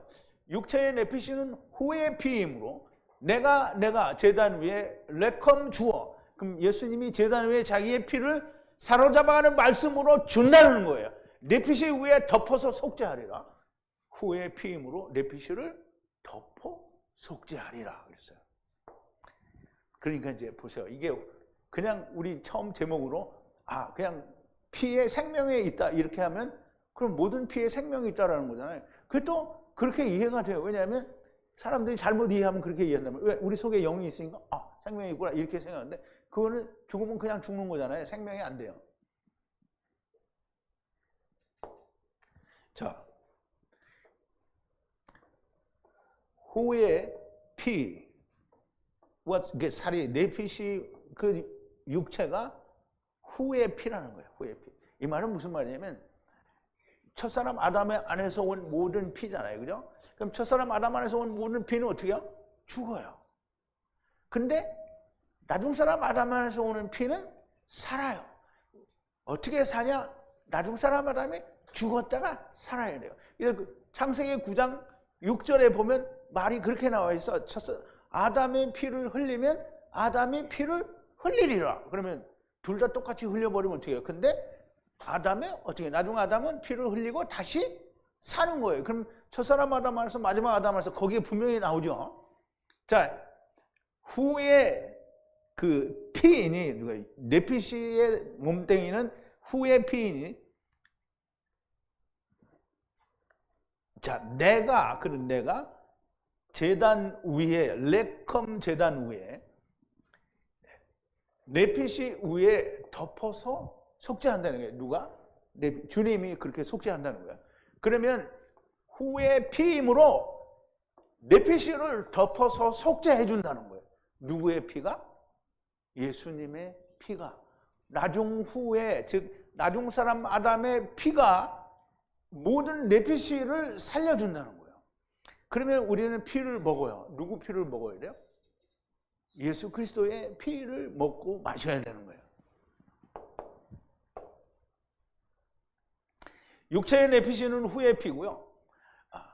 육체의 내피시는 후의 피이므로 내가 제단 위에 레컴 주어. 그럼 예수님이 제단 위에 자기의 피를 사로잡아가는 말씀으로 준다는 거예요. 내피시 위에 덮어서 속죄하리라. 후의 피이므로 내피시를 덮어 속죄하리라 그랬어요. 그러니까 이제 보세요. 이게 그냥 우리 처음 제목으로 그냥 피에 생명이 있다 이렇게 하면 그럼 모든 피에 생명이 있다라는 거잖아요. 그게 또 그렇게 이해가 돼요. 왜냐하면 사람들이 잘못 이해하면 그렇게 이해한다면 왜 우리 속에 영이 있으니까 생명이 있구나 이렇게 생각하는데 그거는 죽으면 그냥 죽는 거잖아요. 생명이 안 돼요. 자, 후의 피와 살이 내핏이 그 육체가 후의 피라는 거예요. 후의 피. 이 말은 무슨 말이냐면 첫사람 아담 안에서 온 모든 피잖아요. 그죠? 그럼 첫사람 아담 안에서 온 모든 피는 어떻게 해요? 죽어요. 근데 나중사람 아담 안에서 오는 피는 살아요. 어떻게 사냐? 나중사람 아담이 죽었다가 살아야 돼요. 그래서 창세기 9장 6절에 보면 말이 그렇게 나와 있어. 아담의 피를 흘리면 아담의 피를 흘리리라. 그러면 둘 다 똑같이 흘려버리면 어떻게 해요? 근데 나중 아담은 피를 흘리고 다시 사는 거예요. 그럼 첫사람 아담 안에서 마지막 아담 안에서 거기에 분명히 나오죠. 자, 후에 그 피인이 네피시의 몸뚱이는 후의 피인이 자, 내가 제단 위에 레컴 제단 위에 네피시 위에 덮어서 속죄한다는 거예요. 누가? 주님이 그렇게 속죄한다는 거예요. 그러면 후의 피임으로 네피시를 덮어서 속죄해 준다는 거예요. 누구의 피가? 예수님의 피가. 나중 후에 즉 나중 사람 아담의 피가 모든 네피시를 살려준다는 거예요. 그러면 우리는 피를 먹어요. 누구 피를 먹어야 돼요? 예수 그리스도의 피를 먹고 마셔야 되는 거예요. 육체의 네피시는 후의 피고요.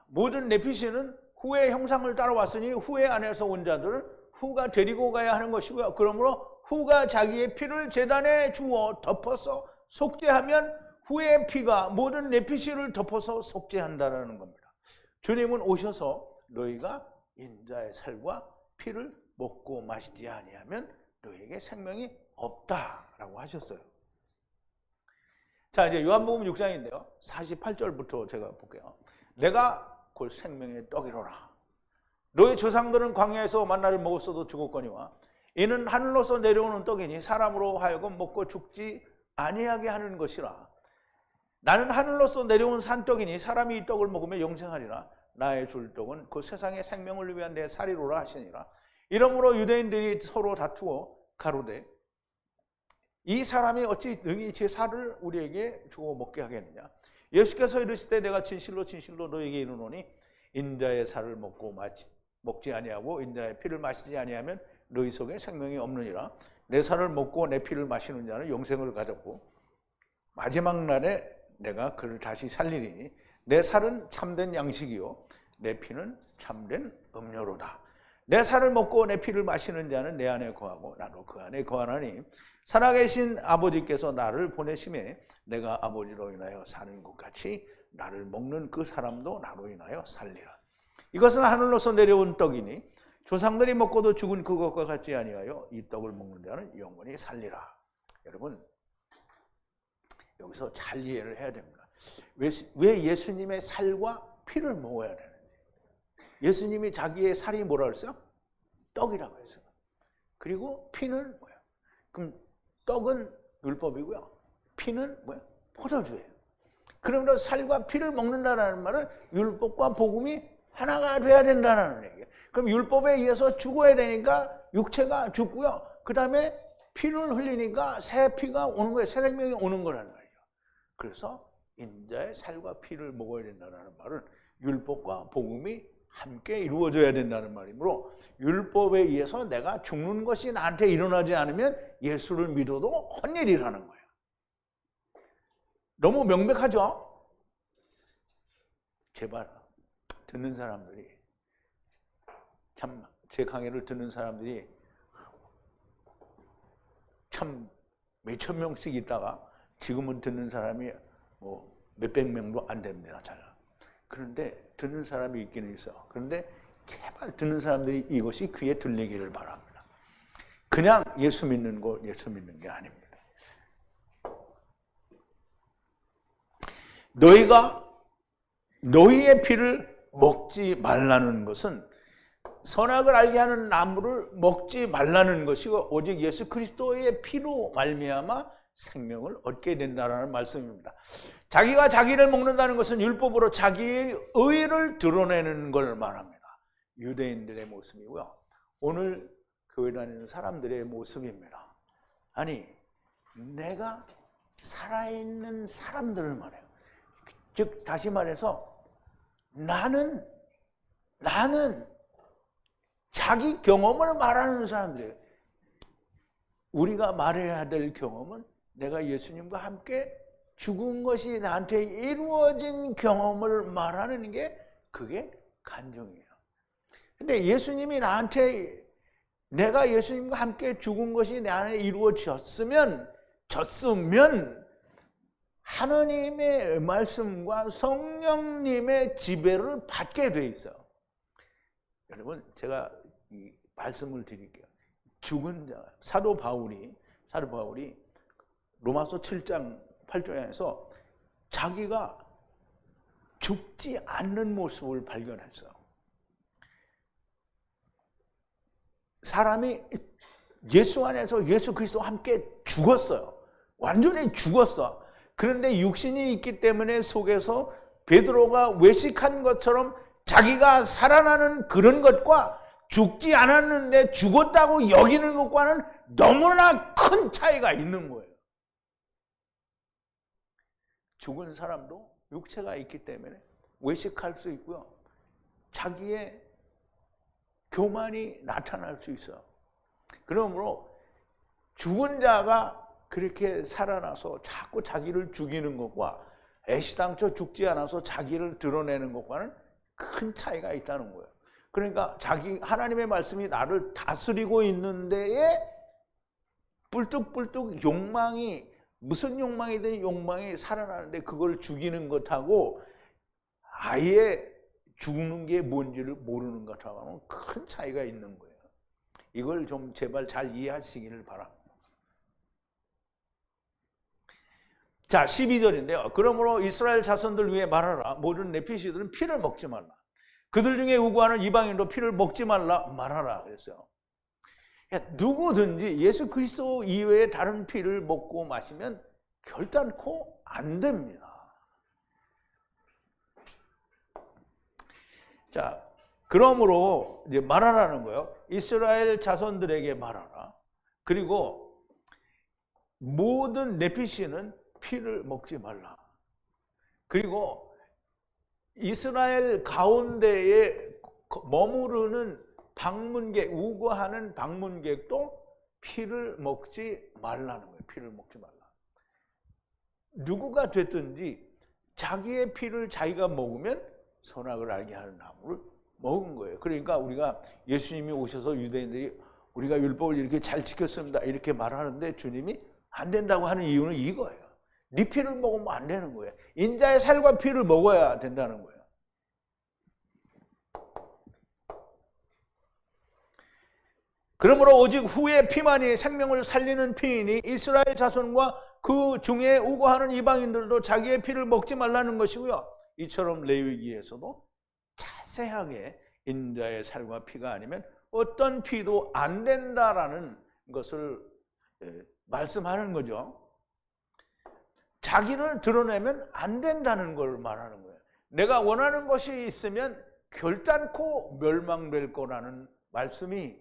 모든 네피시는 후의 형상을 따라왔으니 후의 안에서 온 자들은 후가 데리고 가야 하는 것이고요. 그러므로 후가 자기의 피를 제단에 주어 덮어서 속죄하면 후의 피가 모든 네피시를 덮어서 속죄한다는 겁니다. 주님은 오셔서 너희가 인자의 살과 피를 먹고 마시지 아니하면 너희에게 생명이 없다라고 하셨어요. 자, 이제 요한복음 6장인데요. 48절부터 제가 볼게요. 내가 곧 생명의 떡이로라. 너희 조상들은 광야에서 만나를 먹었어도 죽었거니와 이는 하늘로서 내려오는 떡이니 사람으로 하여금 먹고 죽지 아니하게 하는 것이라. 나는 하늘로서 내려온 산떡이니 사람이 이 떡을 먹으면 영생하리라. 나의 줄 떡은 그 세상의 생명을 위한 내 살이로라 하시니라. 이러므로 유대인들이 서로 다투어 가로되 이 사람이 어찌 능히 제 살을 우리에게 주어 먹게 하겠느냐. 예수께서 이르실 때 내가 진실로 너희에게 이르노니 인자의 살을 먹지 아니하고 인자의 피를 마시지 아니하면 너희 속에 생명이 없느니라. 내 살을 먹고 내 피를 마시는 자는 영생을 가졌고 마지막 날에 내가 그를 다시 살리리니 내 살은 참된 양식이요 내 피는 참된 음료로다. 내 살을 먹고 내 피를 마시는 자는 내 안에 거하고 나도 그 안에 거하나니 살아계신 아버지께서 나를 보내심에 내가 아버지로 인하여 사는 것 같이 나를 먹는 그 사람도 나로 인하여 살리라. 이것은 하늘로서 내려온 떡이니 조상들이 먹고도 죽은 그것과 같지 아니하여 이 떡을 먹는 자는 영원히 살리라. 여러분 여기서 잘 이해를 해야 됩니다. 왜 예수님의 살과 피를 먹어야 되는지. 예수님이 자기의 살이 뭐라 그랬어요? 떡이라고 했어요. 그리고 피는 뭐예요? 그럼 떡은 율법이고요. 피는 뭐예요? 포도주예요. 그러므로 살과 피를 먹는다는 말은 율법과 복음이 하나가 돼야 된다는 얘기예요. 그럼 율법에 의해서 죽어야 되니까 육체가 죽고요. 그 다음에 피를 흘리니까 새 피가 오는 거예요. 새 생명이 오는 거란 말이에요. 그래서 인자의 살과 피를 먹어야 된다는 말은 율법과 복음이 함께 이루어져야 된다는 말이므로 율법에 의해서 내가 죽는 것이 나한테 일어나지 않으면 예수를 믿어도 헛일이라는 거예요. 너무 명백하죠? 제발 듣는 사람들이 참 제 강의를 듣는 사람들이 참 몇천 명씩 있다가 지금은 듣는 사람이 뭐 몇백 명도 안 됩니다. 잘. 그런데 듣는 사람이 있기는 있어요. 그런데 제발 듣는 사람들이 이것이 귀에 들리기를 바랍니다. 그냥 예수 믿는 거 예수 믿는 게 아닙니다. 너희가 너희의 피를 먹지 말라는 것은 선악을 알게 하는 나무를 먹지 말라는 것이고 오직 예수 그리스도의 피로 말미암아 생명을 얻게 된다는 말씀입니다. 자기가 자기를 먹는다는 것은 율법으로 자기의 의를 드러내는 걸 말합니다. 유대인들의 모습이고요. 오늘 교회 다니는 사람들의 모습입니다. 아니 내가 살아있는 사람들을 말해요. 즉 다시 말해서 나는 자기 경험을 말하는 사람들이에요. 우리가 말해야 될 경험은 내가 예수님과 함께 죽은 것이 나한테 이루어진 경험을 말하는 게 그게 간증이에요. 근데 예수님이 나한테 내가 예수님과 함께 죽은 것이 내 안에 이루어졌으면 하나님의 말씀과 성령님의 지배를 받게 돼 있어요. 여러분 제가 이 말씀을 드릴게요. 죽은 자 사도 바울이 로마서 7장 8절에서 자기가 죽지 않는 모습을 발견했어요. 사람이 예수 안에서 예수 그리스도와 함께 죽었어요. 완전히 죽었어. 그런데 육신이 있기 때문에 속에서 베드로가 외식한 것처럼 자기가 살아나는 그런 것과 죽지 않았는데 죽었다고 여기는 것과는 너무나 큰 차이가 있는 거예요. 죽은 사람도 육체가 있기 때문에 외식할 수 있고요. 자기의 교만이 나타날 수 있어요. 그러므로 죽은 자가 그렇게 살아나서 자꾸 자기를 죽이는 것과 애시당초 죽지 않아서 자기를 드러내는 것과는 큰 차이가 있다는 거예요. 그러니까 하나님의 말씀이 나를 다스리고 있는 데에 뿔뚝뿔뚝 욕망이 무슨 욕망이든 욕망이 살아나는데 그걸 죽이는 것하고 아예 죽는 게 뭔지를 모르는 것하고는 큰 차이가 있는 거예요. 이걸 좀 제발 잘 이해하시기를 바랍니다. 자, 12절인데요. 그러므로 이스라엘 자손들 위해 말하라. 모든 네피시들은 피를 먹지 말라. 그들 중에 우고하는 이방인도 피를 먹지 말라 말하라 그랬어요. 누구든지 예수 그리스도 이외에 다른 피를 먹고 마시면 결단코 안 됩니다. 자, 그러므로 이제 말하라는 거예요. 이스라엘 자손들에게 말하라. 그리고 모든 네피시는 피를 먹지 말라. 그리고 이스라엘 가운데에 머무르는 방문객, 우거하는 방문객도 피를 먹지 말라는 거예요. 피를 먹지 말라. 누구가 됐든지 자기의 피를 자기가 먹으면 선악을 알게 하는 나무를 먹은 거예요. 그러니까 우리가 예수님이 오셔서 유대인들이 우리가 율법을 이렇게 잘 지켰습니다 이렇게 말하는데 주님이 안 된다고 하는 이유는 이거예요. 네 피를 먹으면 안 되는 거예요. 인자의 살과 피를 먹어야 된다는 거예요. 그러므로 오직 후에 피만이 생명을 살리는 피이니 이스라엘 자손과 그 중에 우고하는 이방인들도 자기의 피를 먹지 말라는 것이고요. 이처럼 레위기에서도 자세하게 인자의 살과 피가 아니면 어떤 피도 안 된다라는 것을 말씀하는 거죠. 자기를 드러내면 안 된다는 걸 말하는 거예요. 내가 원하는 것이 있으면 결단코 멸망될 거라는 말씀이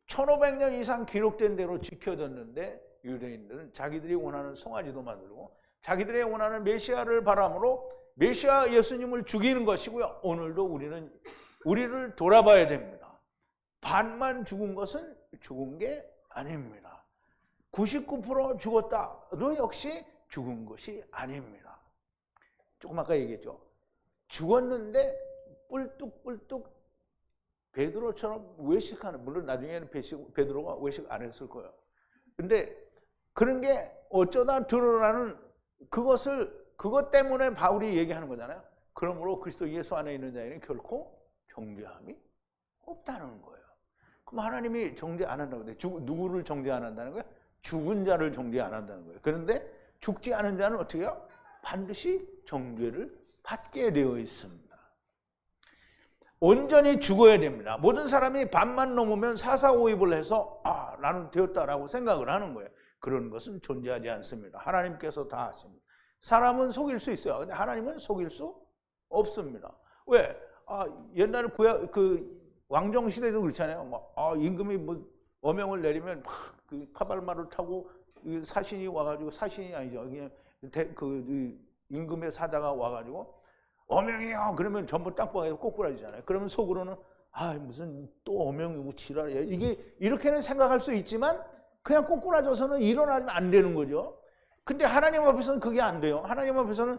1500년 이상 기록된 대로 지켜졌는데 유대인들은 자기들이 원하는 송아지도 만들고 자기들이 원하는 메시아를 바람으로 메시아 예수님을 죽이는 것이고요. 오늘도 우리를 돌아봐야 됩니다. 반만 죽은 것은 죽은 게 아닙니다. 99% 죽었다도 역시 죽은 것이 아닙니다. 조금 아까 얘기했죠. 죽었는데 뿔뚝뿔뚝 베드로처럼 외식하는, 물론 나중에는 베드로가 외식 안 했을 거예요. 근데 그런 게 어쩌다 드러나는 그것 때문에 바울이 얘기하는 거잖아요. 그러므로 그리스도 예수 안에 있는 자에는 결코 정죄함이 없다는 거예요. 그럼 하나님이 정죄 안 한다고 해요. 누구를 정죄 안 한다는 거예요? 죽은 자를 정죄 안 한다는 거예요. 그런데 죽지 않은 자는 어떻게 해요? 반드시 정죄를 받게 되어 있습니다. 온전히 죽어야 됩니다. 모든 사람이 반만 넘으면 사사오입을 해서 나는 되었다라고 생각을 하는 거예요. 그런 것은 존재하지 않습니다. 하나님께서 다 하십니다. 사람은 속일 수 있어요. 근데 하나님은 속일 수 없습니다. 왜? 옛날에 왕정 시대도 그렇잖아요. 임금이 어명을 내리면 그 파발마를 타고 사신이 와가지고, 사신이 아니죠. 그냥 임금의 사자가 와가지고 어명이요. 그러면 전부 땅바닥에서 꼬꾸라지잖아요. 그러면 속으로는 무슨 또 어명이고 지랄이야. 이렇게는 생각할 수 있지만 그냥 꼬꾸라져서는 일어나면 안 되는 거죠. 근데 하나님 앞에서는 그게 안 돼요. 하나님 앞에서는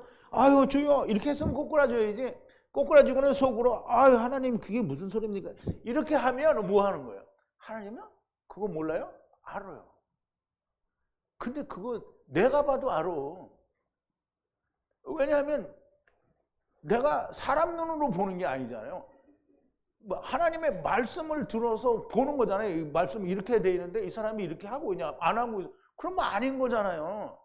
주여 이렇게 했으면 꼬꾸라져야지. 꼬꾸라지고는 속으로 하나님 그게 무슨 소리입니까? 이렇게 하면 뭐 하는 거예요? 하나님은 그거 몰라요? 알아요. 근데 그거 내가 봐도 알아. 왜냐하면 내가 사람 눈으로 보는 게 아니잖아요. 하나님의 말씀을 들어서 보는 거잖아요. 이 말씀이 이렇게 돼 있는데 이 사람이 이렇게 하고 있냐 안 하고 있어. 그러면 아닌 거잖아요.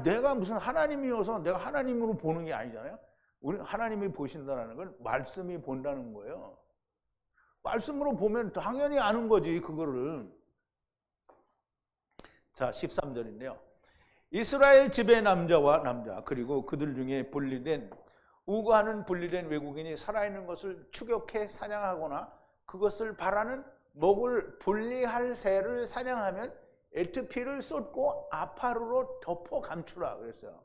내가 무슨 하나님이어서 내가 하나님으로 보는 게 아니잖아요. 우리 하나님이 보신다는 건 말씀이 본다는 거예요. 말씀으로 보면 당연히 아는 거지 그거를. 자, 13절인데요. 이스라엘 집의 남자와 남자 그리고 그들 중에 우고하는 분리된 외국인이 살아있는 것을 추격해 사냥하거나 그것을 바라는 목을 분리할 새를 사냥하면 에트피를 쏟고 아파루로 덮어 감추라 그랬어요.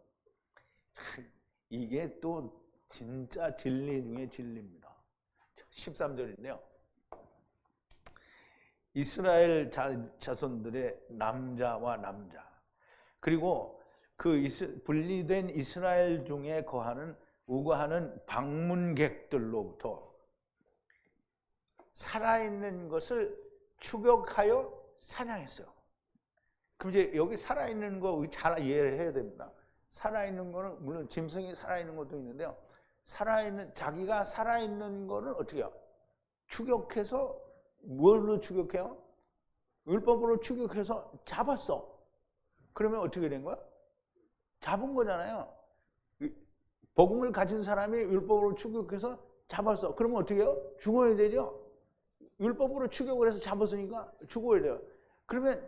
이게 또 진짜 진리 중에 진리입니다. 13절인데요. 이스라엘 자손들의 남자와 남자 그리고 분리된 이스라엘 중에 우거하는 방문객들로부터 살아있는 것을 추격하여 사냥했어요. 그럼 이제 여기 살아있는 거 잘 이해를 해야 됩니다. 살아있는 거는 물론 짐승이 살아있는 것도 있는데요. 자기가 살아있는 거는 어떻게 해요? 추격해서 뭘로 추격해요? 율법으로 추격해서 잡았어. 그러면 어떻게 된 거야? 잡은 거잖아요. 복음을 가진 사람이 율법으로 추격해서 잡았어. 그러면 어떻게 해요? 죽어야 되죠. 율법으로 추격을 해서 잡았으니까 죽어야 돼요. 그러면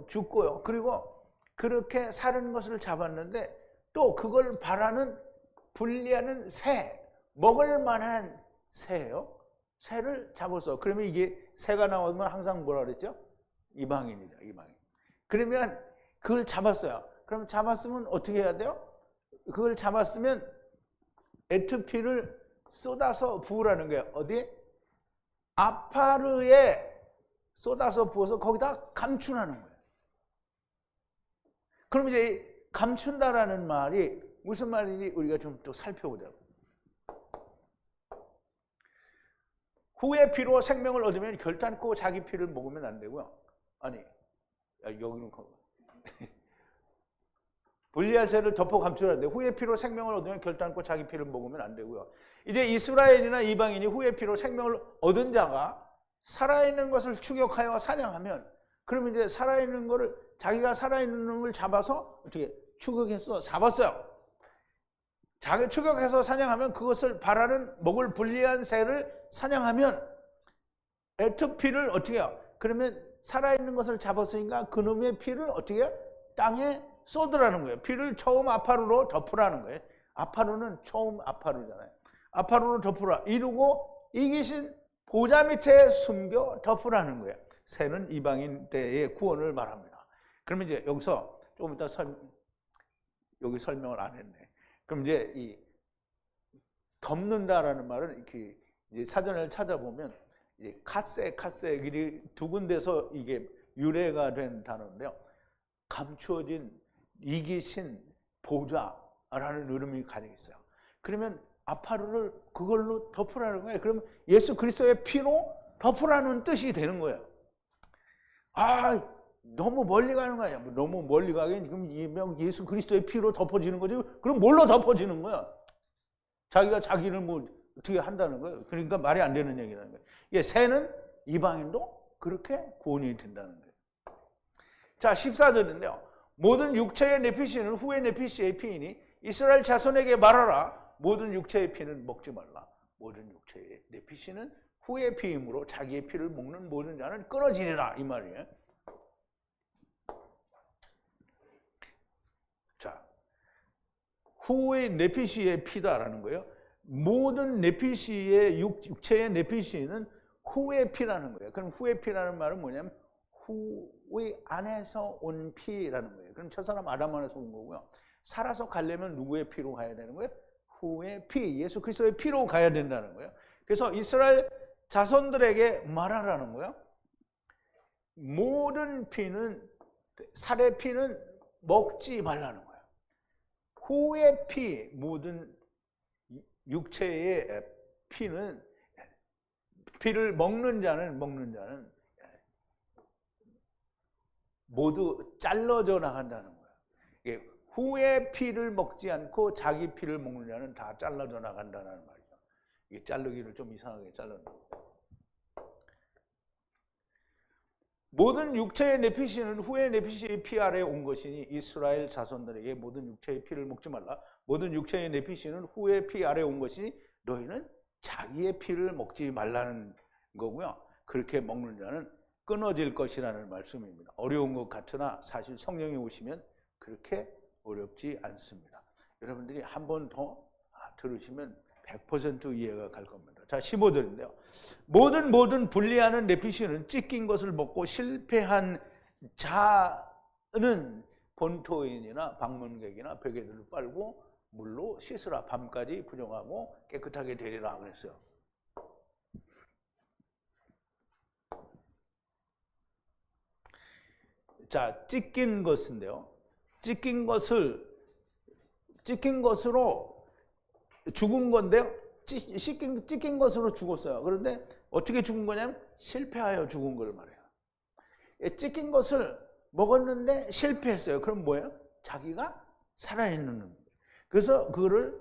죽고요. 그리고 그렇게 사는 것을 잡았는데 또 그걸 바라는 분리하는 먹을 만한 새예요. 새를 잡았어. 그러면 이게 새가 나오면 항상 뭐라 그랬죠? 이방인이죠. 이방인. 그러면 그걸 잡았어요. 그럼 잡았으면 어떻게 해야 돼요? 그걸 잡았으면 에트피를 쏟아서 부으라는 거예요. 어디? 아파르에 쏟아서 부어서 거기다 감추라는 거예요. 그럼 이제 감춘다라는 말이 무슨 말인지 우리가 좀 또 살펴보자고. 후의 피로 생명을 얻으면 결단코 자기 피를 먹으면 안 되고요. 여기는 분리할 새를 덮어 감추라는데 후의 피로 생명을 얻으면 결단코 자기 피를 먹으면 안 되고요. 이제 이스라엘이나 이방인이 후의 피로 생명을 얻은 자가 살아있는 것을 추격하여 사냥하면 그러면 이제 살아있는 거를 자기가 살아있는 걸 잡아서 어떻게 추격해서 잡았어요. 자기 추격해서 사냥하면 그것을 바라는 목을 분리한 새를 사냥하면 에트피를 어떻게 해요? 그러면 살아있는 것을 잡았으니까 그놈의 피를 어떻게 해요? 땅에 쏟으라는 거예요. 피를 처음 아파루로 덮으라는 거예요. 아파루는 처음 아파루잖아요. 아파로를 덮으라. 이루고 이기신 보좌 밑에 숨겨 덮으라는 거예요. 새는 이방인 때의 구원을 말합니다. 그러면 이제 여기서 조금 이따 여기 설명을 안 했네. 그럼 이제 이 덮는다라는 말은 이렇게 이제 사전을 찾아보면 이제 카세 두 군데서 이게 유래가 된 단어인데요. 감추어진 이기신 보좌라는 의미이 가지고 있어요. 그러면 아파루를 그걸로 덮으라는 거예요. 그러면 예수 그리스도의 피로 덮으라는 뜻이 되는 거예요. 아, 너무 멀리 가는 거 아니야. 너무 멀리 가긴 그럼 예수 그리스도의 피로 덮어지는 거지. 그럼 뭘로 덮어지는 거야? 자기가 자기를 뭐 어떻게 한다는 거예요. 그러니까 말이 안 되는 얘기라는 거예요. 이게 새는 이방인도 그렇게 구원이 된다는 거예요. 자, 14절인데요. 모든 육체의 내피시는 후의 내피시의 피이니 이스라엘 자손에게 말하라. 모든 육체의 피는 먹지 말라. 모든 육체의 내피시는 후의 피이므로 자기의 피를 먹는 모든 자는 끊어지리라. 이 말이에요. 자, 후의 내피시의 피다라는 거예요. 모든 내피시의 육체의 내피시는 후의 피라는 거예요. 그럼 후의 피라는 말은 뭐냐면 후의 안에서 온 피라는 거예요. 그럼 첫사람 아담 안에서 온 거고요. 살아서 가려면 누구의 피로 가야 되는 거예요? 후의 피, 예수 그리스도의 피로 가야 된다는 거예요. 그래서 이스라엘 자손들에게 말하라는 거예요. 모든 피는, 살의 피는 먹지 말라는 거예요. 후의 피, 모든 육체의 피는, 피를 먹는 자는 모두 잘라져 나간다는 거예요. 후의 피를 먹지 않고 자기 피를 먹는 자는 다 잘라져 나간다는 말이죠. 이게 자르기를 좀 이상하게 잘랐는데. 모든 육체의 내피시는 후의 내피시의 피 아래에 온 것이니 이스라엘 자손들에게 모든 육체의 피를 먹지 말라. 모든 육체의 내피시는 후의 피 아래에 온 것이니 너희는 자기의 피를 먹지 말라는 거고요. 그렇게 먹는 자는 끊어질 것이라는 말씀입니다. 어려운 것 같으나 사실 성령이 오시면 그렇게 어렵지 않습니다. 여러분들이 한 번 더 들으시면 100% 이해가 갈 겁니다. 자, 15절인데요. 모든 분리하는 내피시는 찢긴 것을 먹고 실패한 자는 본토인이나 방문객이나 베개들을 빨고 물로 씻으라. 밤까지 부정하고 깨끗하게 되리라 그랬어요. 자, 찢긴 것인데요. 찢긴 것으로 죽은 건데요. 찢긴 것으로 죽었어요. 그런데 어떻게 죽은 거냐면 실패하여 죽은 걸 말해요. 찢긴 것을 먹었는데 실패했어요. 그럼 뭐예요? 자기가 살아있는 거예요. 그래서 그거를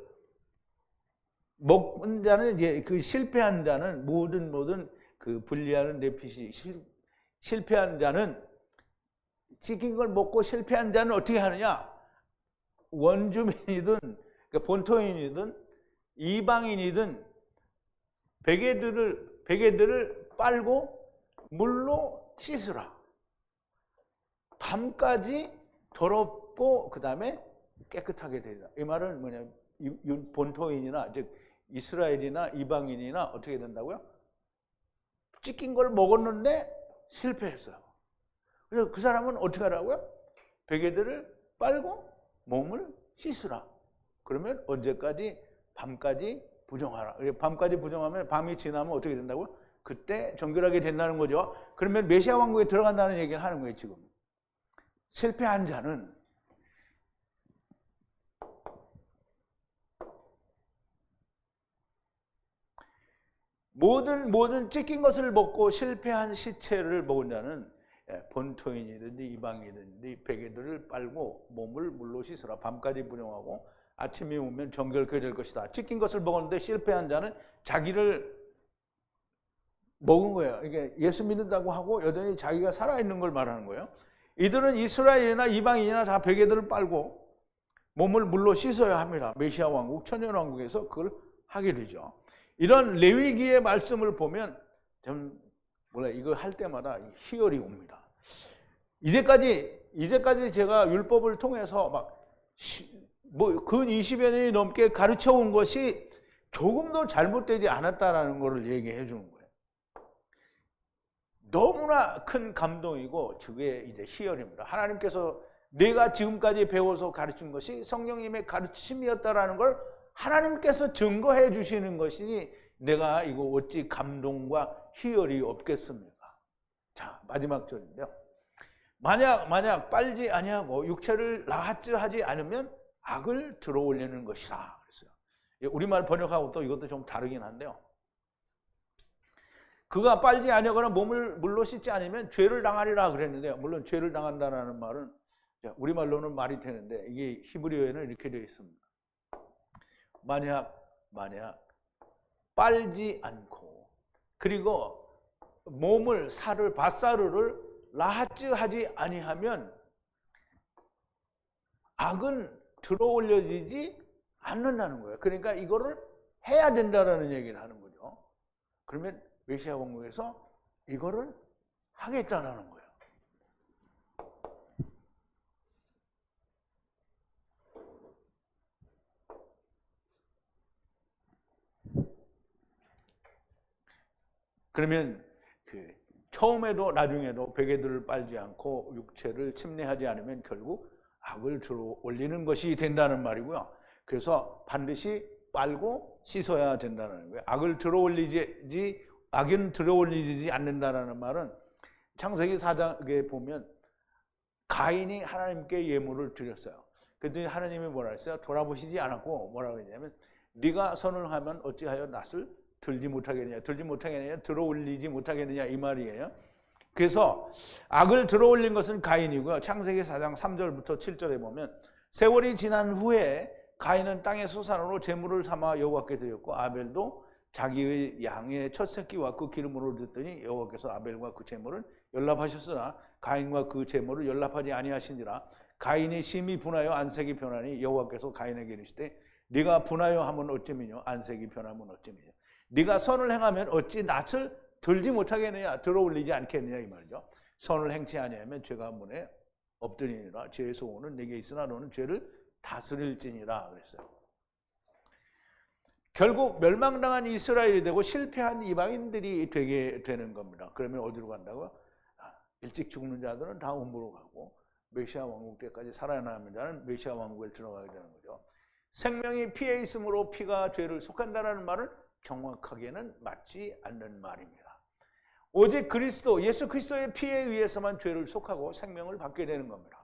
먹은 자는 이제 그 실패한 자는 모든 그 분리하는 내피시 실패한 자는 찢긴 걸 먹고 실패한 자는 어떻게 하느냐? 원주민이든 그러니까 본토인이든 이방인이든 베개들을 빨고 물로 씻으라. 밤까지 더럽고 그 다음에 깨끗하게 되리라. 이 말은 뭐냐면 본토인이나 즉 이스라엘이나 이방인이나 어떻게 된다고요? 찢긴 걸 먹었는데 실패했어요. 그래서 그 사람은 어떻게 하라고요? 베개들을 빨고 몸을 씻으라. 그러면 언제까지? 밤까지 부정하라. 밤까지 부정하면 밤이 지나면 어떻게 된다고요? 그때 정결하게 된다는 거죠. 그러면 메시아 왕국에 들어간다는 얘기를 하는 거예요, 지금. 실패한 자는 모든 찢긴 것을 먹고 실패한 시체를 먹은 자는 본토인이든지 이방이든지 베개들을 빨고 몸을 물로 씻으라. 밤까지 부정하고 아침이 오면 정결케 될 것이다. 찢긴 것을 먹었는데 실패한 자는 자기를 먹은 거예요. 이게 예수 믿는다고 하고 여전히 자기가 살아있는 걸 말하는 거예요. 이들은 이스라엘이나 이방인이나 다 베개들을 빨고 몸을 물로 씻어야 합니다. 메시아 왕국, 천년 왕국에서 그걸 하게 되죠. 이런 레위기의 말씀을 보면 좀 이걸 할 때마다 희열이 옵니다. 이제까지 제가 율법을 통해서 근 20여 년이 넘게 가르쳐 온 것이 조금도 잘못되지 않았다라는 것을 얘기해 주는 거예요. 너무나 큰 감동이고 그게 이제 희열입니다. 하나님께서 내가 지금까지 배워서 가르친 것이 성령님의 가르침이었다라는 걸 하나님께서 증거해 주시는 것이니 내가 이거 어찌 감동과 희열이 없겠습니까? 자, 마지막 절인데요. 만약 빨지 아니하고 육체를 나하지 않으면 악을 들어올리는 것이다. 그랬어요. 우리말 번역하고 또 이것도 좀 다르긴 한데요. 그가 빨지 아니하거나 몸을 물로 씻지 않으면 죄를 당하리라 그랬는데요. 물론 죄를 당한다는 말은 우리말로는 말이 되는데 이게 히브리어에는 이렇게 되어 있습니다. 만약 빨지 않고 그리고 몸을 밧사르를 라하지 아니하면 악은 들어올려지지 않는다는 거예요. 그러니까 이거를 해야 된다라는 얘기를 하는 거죠. 그러면 메시아 왕국에서 이거를 하겠다라는 거예요. 그러면 처음에도 나중에도 베개들을 빨지 않고 육체를 침례하지 않으면 결국 악을 들어 올리는 것이 된다는 말이고요. 그래서 반드시 빨고 씻어야 된다는 거예요. 악은 들어 올리지 않는다는 말은 창세기 4장에 보면 가인이 하나님께 예물을 드렸어요. 그랬더니 하나님이 뭐라 했어요? 돌아보시지 않았고 뭐라고 했냐면 네가 선을 하면 어찌하여 낫을 들지 못하겠느냐, 들어 올리지 못하겠느냐 이 말이에요. 그래서 악을 들어 올린 것은 가인이고요. 창세기 4장 3절부터 7절에 보면 세월이 지난 후에 가인은 땅의 수산으로 제물을 삼아 여호와께 드렸고 아벨도 자기의 양의 첫 새끼와 그 기름으로 드렸더니 여호와께서 아벨과 그 제물을 연락하셨으나 가인과 그 제물을 연락하지 아니하시니라. 가인이 심히 분하여 안색이 변하니 여호와께서 가인에게 이르시되 네가 분하여 하면 어찌미뇨 안색이 변하면 어찌미뇨. 네가 선을 행하면 어찌 낯을 들지 못하겠느냐, 들어올리지 않겠느냐 이 말이죠. 선을 행치 아니하면 죄가 문에 엎드리니라. 죄의 소원은 네게 있으나 너는 죄를 다스릴지니라 그랬어요. 결국 멸망당한 이스라엘이 되고 실패한 이방인들이 되게 되는 겁니다. 그러면 어디로 간다고요? 일찍 죽는 자들은 다 음부로 가고 메시아 왕국 때까지 살아남은 자는 메시아 왕국에 들어가게 되는 거죠. 생명이 피에 있으므로 피가 죄를 속한다는 말은 정확하게는 맞지 않는 말입니다. 오직 그리스도, 예수 그리스도의 피에 의해서만 죄를 속하고 생명을 받게 되는 겁니다.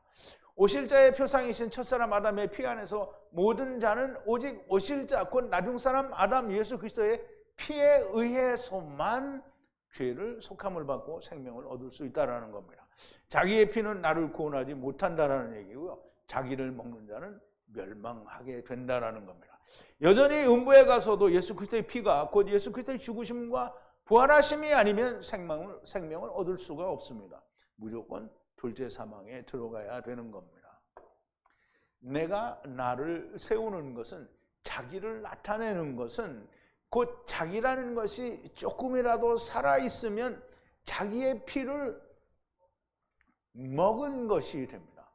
오실자의 표상이신 첫사람 아담의 피 안에서 모든 자는 오직 오실자, 곧 나중사람 아담 예수 그리스도의 피에 의해서만 죄를 속함을 받고 생명을 얻을 수 있다는 겁니다. 자기의 피는 나를 구원하지 못한다는 얘기고요. 자기를 먹는 자는 멸망하게 된다는 겁니다. 여전히 음부에 가서도 예수 그리스도의 피가 곧 예수 그리스도의 죽으심과 부활하심이 아니면 생명을 얻을 수가 없습니다. 무조건 둘째 사망에 들어가야 되는 겁니다. 내가 나를 세우는 것은, 자기를 나타내는 것은 곧 자기라는 것이 조금이라도 살아있으면 자기의 피를 먹은 것이 됩니다.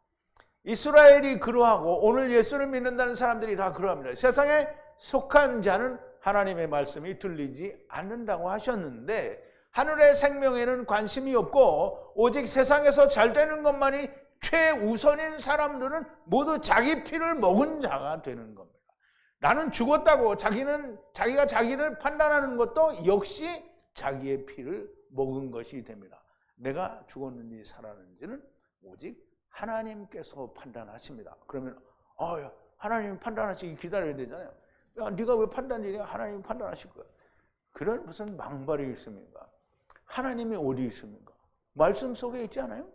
이스라엘이 그러하고 오늘 예수를 믿는다는 사람들이 다 그러합니다. 세상에 속한 자는 하나님의 말씀이 들리지 않는다고 하셨는데 하늘의 생명에는 관심이 없고 오직 세상에서 잘 되는 것만이 최우선인 사람들은 모두 자기 피를 먹은 자가 되는 겁니다. 나는 죽었다고 자기가 자기를 판단하는 것도 역시 자기의 피를 먹은 것이 됩니다. 내가 죽었는지 살았는지는 오직 하나님께서 판단하십니다. 그러면 하나님이 판단하시기 기다려야 되잖아요. 야, 네가 왜 판단이냐? 하나님이 판단하실 거야. 그런 무슨 망발이 있습니까? 하나님이 어디 있습니까? 말씀 속에 있지 않아요?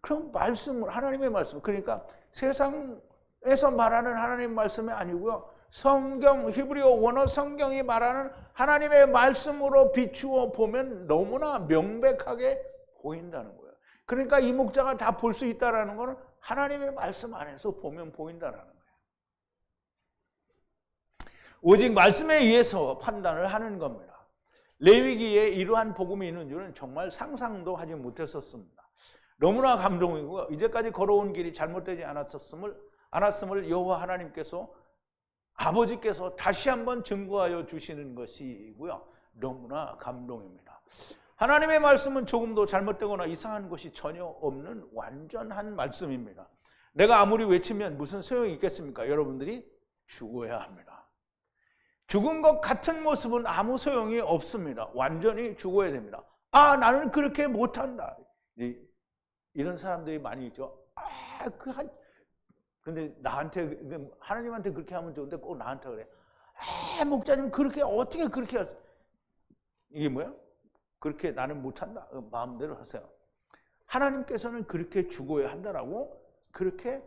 그럼 하나님의 말씀, 그러니까 세상에서 말하는 하나님의 말씀이 아니고요. 성경, 히브리어 원어 성경이 말하는 하나님의 말씀으로 비추어 보면 너무나 명백하게 보인다는 거예요. 그러니까 이 목자가 다 볼 수 있다는 것은 하나님의 말씀 안에서 보면 보인다는 거예요. 오직 말씀에 의해서 판단을 하는 겁니다. 레위기에 이러한 복음이 있는 줄은 정말 상상도 하지 못했었습니다. 너무나 감동이고 이제까지 걸어온 길이 잘못되지 않았음을 여호와 하나님께서 아버지께서 다시 한번 증거하여 주시는 것이고요. 너무나 감동입니다. 하나님의 말씀은 조금도 잘못되거나 이상한 것이 전혀 없는 완전한 말씀입니다. 내가 아무리 외치면 무슨 소용이 있겠습니까? 여러분들이 죽어야 합니다. 죽은 것 같은 모습은 아무 소용이 없습니다. 완전히 죽어야 됩니다. 아, 나는 그렇게 못한다. 이런 사람들이 많이 있죠. 근데 나한테, 하나님한테 그렇게 하면 좋은데 꼭 나한테 그래. 목사님 그렇게, 어떻게 그렇게 하세요? 이게 뭐야? 그렇게 나는 못한다. 마음대로 하세요. 하나님께서는 그렇게 죽어야 한다라고 그렇게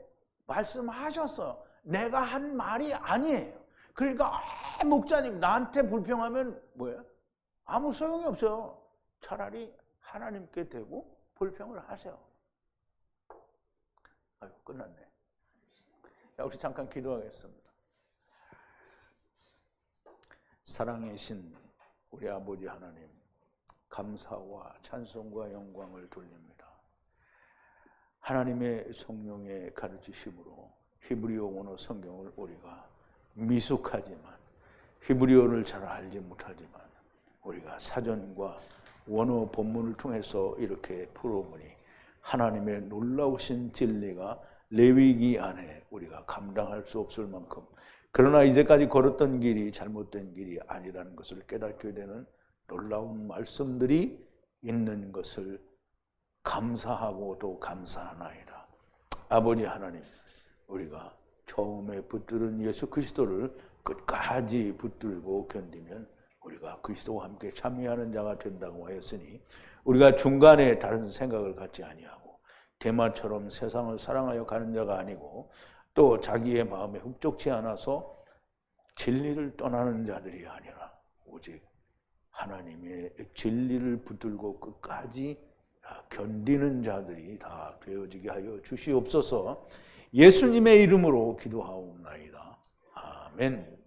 말씀하셨어요. 내가 한 말이 아니에요. 그러니까 목사님 나한테 불평하면 뭐예요? 아무 소용이 없어요. 차라리 하나님께 대고 불평을 하세요. 아이고, 끝났네. 자, 우리 잠깐 기도하겠습니다. 사랑의 신 우리 아버지 하나님, 감사와 찬송과 영광을 돌립니다. 하나님의 성령의 가르치심으로 히브리어 원어 성경을 우리가 미숙하지만, 히브리어를 잘 알지 못하지만 우리가 사전과 원어 본문을 통해서 이렇게 풀어보니 하나님의 놀라우신 진리가 레위기 안에 우리가 감당할 수 없을 만큼, 그러나 이제까지 걸었던 길이 잘못된 길이 아니라는 것을 깨닫게 되는 놀라운 말씀들이 있는 것을 감사하고 또 감사하나이다. 아버지 하나님, 우리가 처음에 붙들은 예수 그리스도를 끝까지 붙들고 견디면 우리가 그리스도와 함께 참여하는 자가 된다고 하였으니, 우리가 중간에 다른 생각을 갖지 아니하고 대마처럼 세상을 사랑하여 가는 자가 아니고 또 자기의 마음에 흡족치 않아서 진리를 떠나는 자들이 아니라 오직 하나님의 진리를 붙들고 끝까지 견디는 자들이 다 되어지게 하여 주시옵소서. 예수님의 이름으로 기도하옵나이다. 아멘.